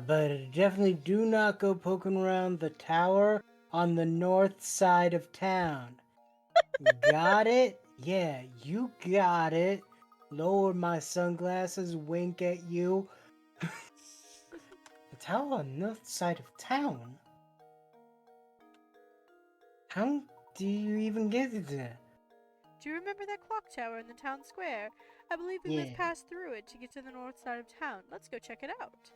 But definitely do not go poking around the tower on the north side of town. Got it? Yeah, you got it. Lower my sunglasses, wink at you. The tower on the north side of town? How do you even get it there? Do you remember that clock tower in the town square? I believe we must Yeah. pass through it to get to the north side of town. Let's go check it out.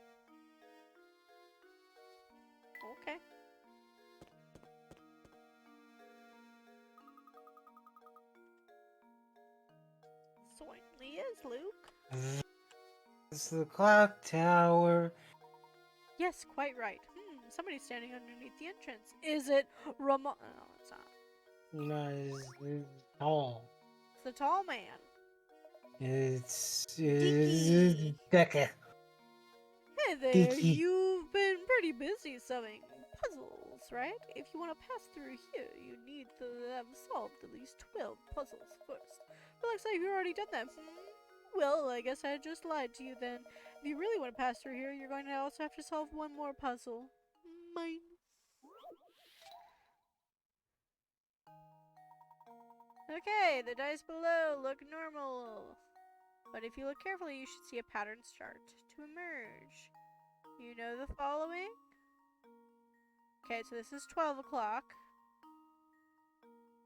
Okay. Certainly is, Luke. It's the clock tower. Yes, quite right. Somebody's standing underneath the entrance. Is it Ramon? No, it's not. No, it's tall. It's the tall man. It's Dicky. Becca. Hey there, Dicky. you've been pretty busy solving puzzles, right? If you want to pass through here, you need to have solved at least 12 puzzles first. But looks like you've already done that. Well, I guess I just lied to you then. If you really want to pass through here, you're going to also have to solve one more puzzle. Mine. Okay, the dice below look normal. But if you look carefully, you should see a pattern start to emerge. You know the following? Okay, so this is 12 o'clock,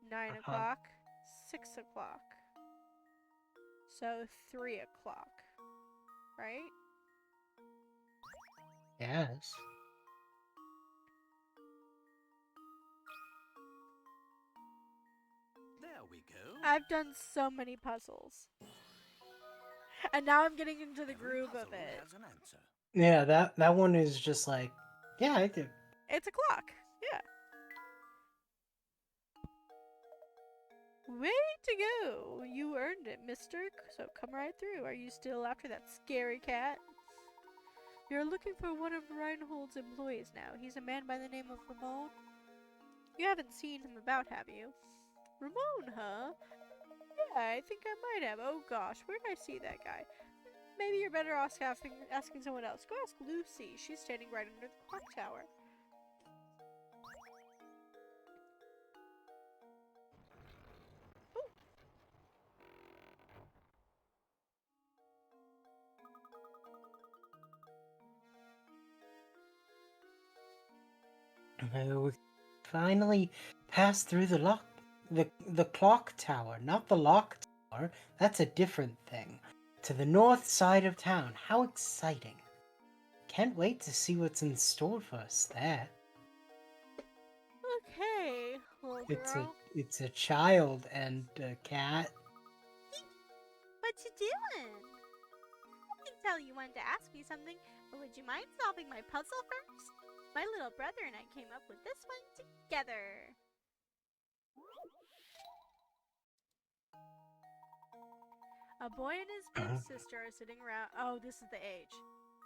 9 o'clock, 6 o'clock. So 3 o'clock, right? Yes. There we go. I've done so many puzzles. And now I'm getting into the groove of Every puzzle it. has an answer. Yeah, that one is just like, yeah, I did. It's a clock. Yeah. Way to go! You earned it, mister. So come right through. Are you still after that scary cat? You're looking for one of Reinhold's employees now. He's a man by the name of Ramon. You haven't seen him about, have you? Ramon, huh? Yeah, I think I might have. Oh gosh, where did I see that guy? Maybe you're better off asking someone else. Go ask Lucy. She's standing right under the clock tower. We finally passed through the clock tower, not the lock tower. That's a different thing. To the north side of town. How exciting! Can't wait to see what's in store for us there. Okay, little girl. It's a child and a cat. What you doing? I can tell you wanted to ask me something, but would you mind solving my puzzle first? My little brother and I came up with this one together. A boy and his big sister are sitting around. Oh, this is the age.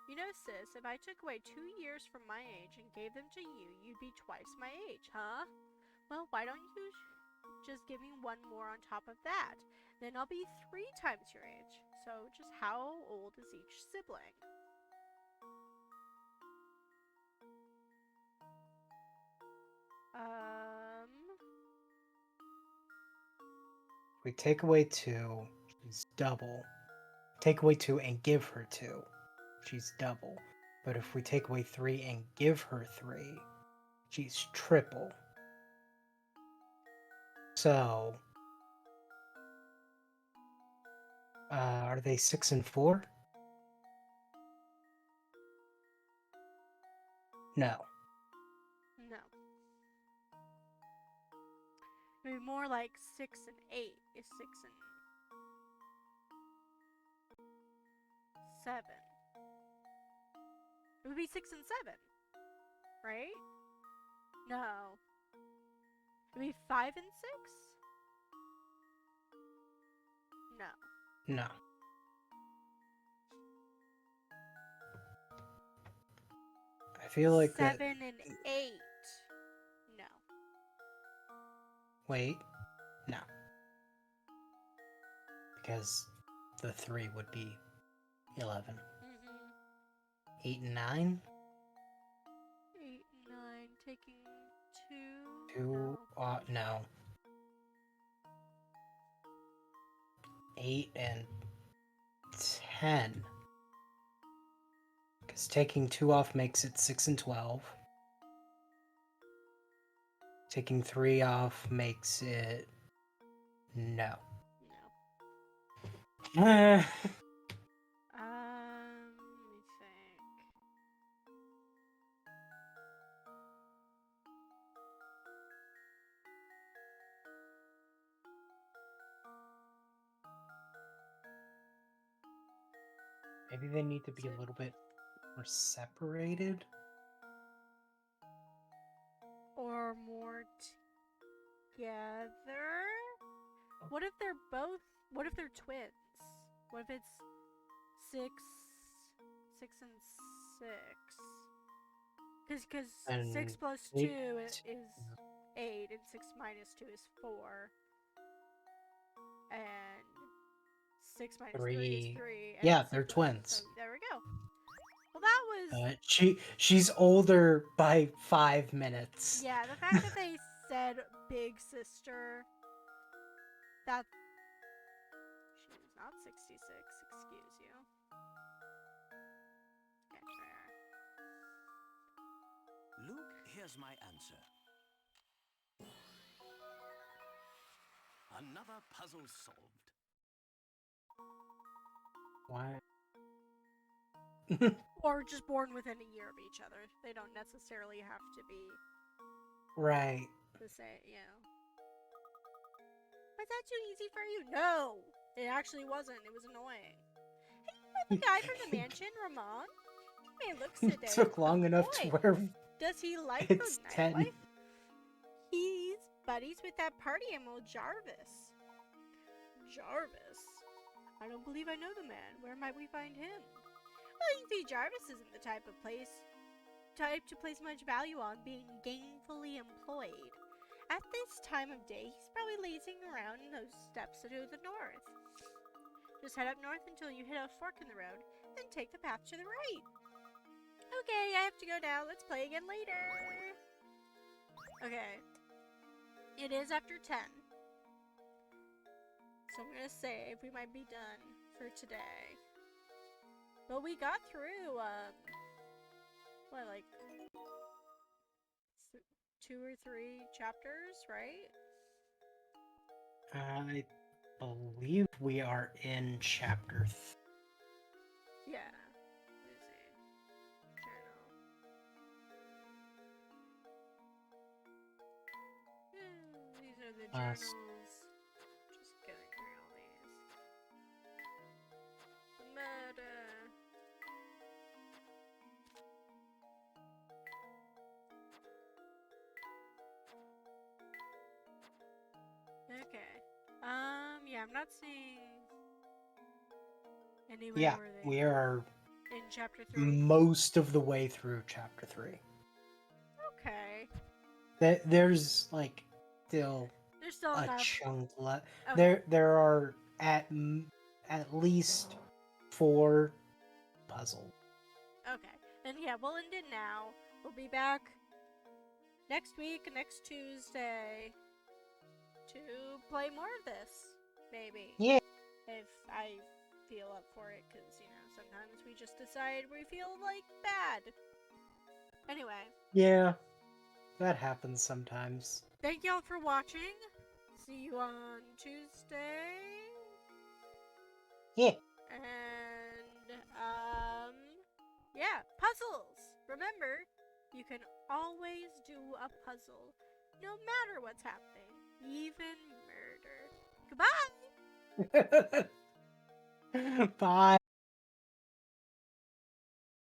You know, sis, if I took away 2 years from my age and gave them to you, you'd be twice my age, huh? Well, why don't you just give me one more on top of that? Then I'll be 3 times your age. So, just how old is each sibling? We take away 2, she's double. Take away 2 and give her 2, she's double. But if we take away 3 and give her 3, she's triple. So, are they 6 and 4? No. No. Maybe more like 6 and 8 is 6 and 7. It would be 6 and 7, right? No. It would be 5 and 6? No. No. I feel like 7 that. and 8. No. Wait. No. Because the 3 would be 11. 8 and 9? 8 and 9, taking 2. 2, no. 8 and 10. Because taking 2 off makes it 6 and 12. Taking 3 off makes it... No. No. Let me think. Maybe they need to be a little bit more separated. Or more together? What if they're both? What if they're twins? What if it's 6 and 6? Because 6 plus 2 is 8, and 6 minus 2 is 4. And 6 minus 3 is 3. And Yeah, 6 they're plus- twins. So there we go. Well, that was... She's older by 5 minutes. Yeah, the fact that they said big sister, that... She's not not 66. Excuse you. Okay, there. Luke, here's my answer. Another puzzle solved. Why? Or just born within a year of each other. They don't necessarily have to be Right. the same, you know. Was that too easy for you? No! It actually wasn't. It was annoying. Hey, you know the guy from the mansion, Ramon? He may look It sedate. took long enough to Boy, where does he like it's the 10. nightlife? He's buddies with that party animal, Jarvis. Jarvis? I don't believe I know the man. Where might we find him? Well, you see, Jarvis isn't the type to place much value on being gainfully employed. At this time of day, he's probably lazing around in those steps to the north. Just head up north until you hit a fork in the road, then take the path to the right. Okay, I have to go now. Let's play again later. Okay. It is after 10. So I'm gonna save. We might be done for today. But we got through, what, like 2 or 3 chapters, right? I believe we are in chapter Yeah. Let me see. Journal. These are the journals. Just going through all these. The murder. Okay. Yeah, I'm not seeing anywhere Yeah, where they we are in chapter 3. most of the way through chapter 3. Okay. There's like still There's still a enough. chunk left. Okay. There are at least 4 puzzles. Okay. Then yeah, we'll end it now. We'll be back next week, next Tuesday, to play more of this. Maybe. Yeah. If I feel up for it, because, you know, sometimes we just decide we feel like bad. Anyway. Yeah, that happens sometimes. Thank y'all for watching. See you on Tuesday. Yeah. And, yeah, puzzles. Remember, you can always do a puzzle, no matter what's happening, even murder. Goodbye! Bye.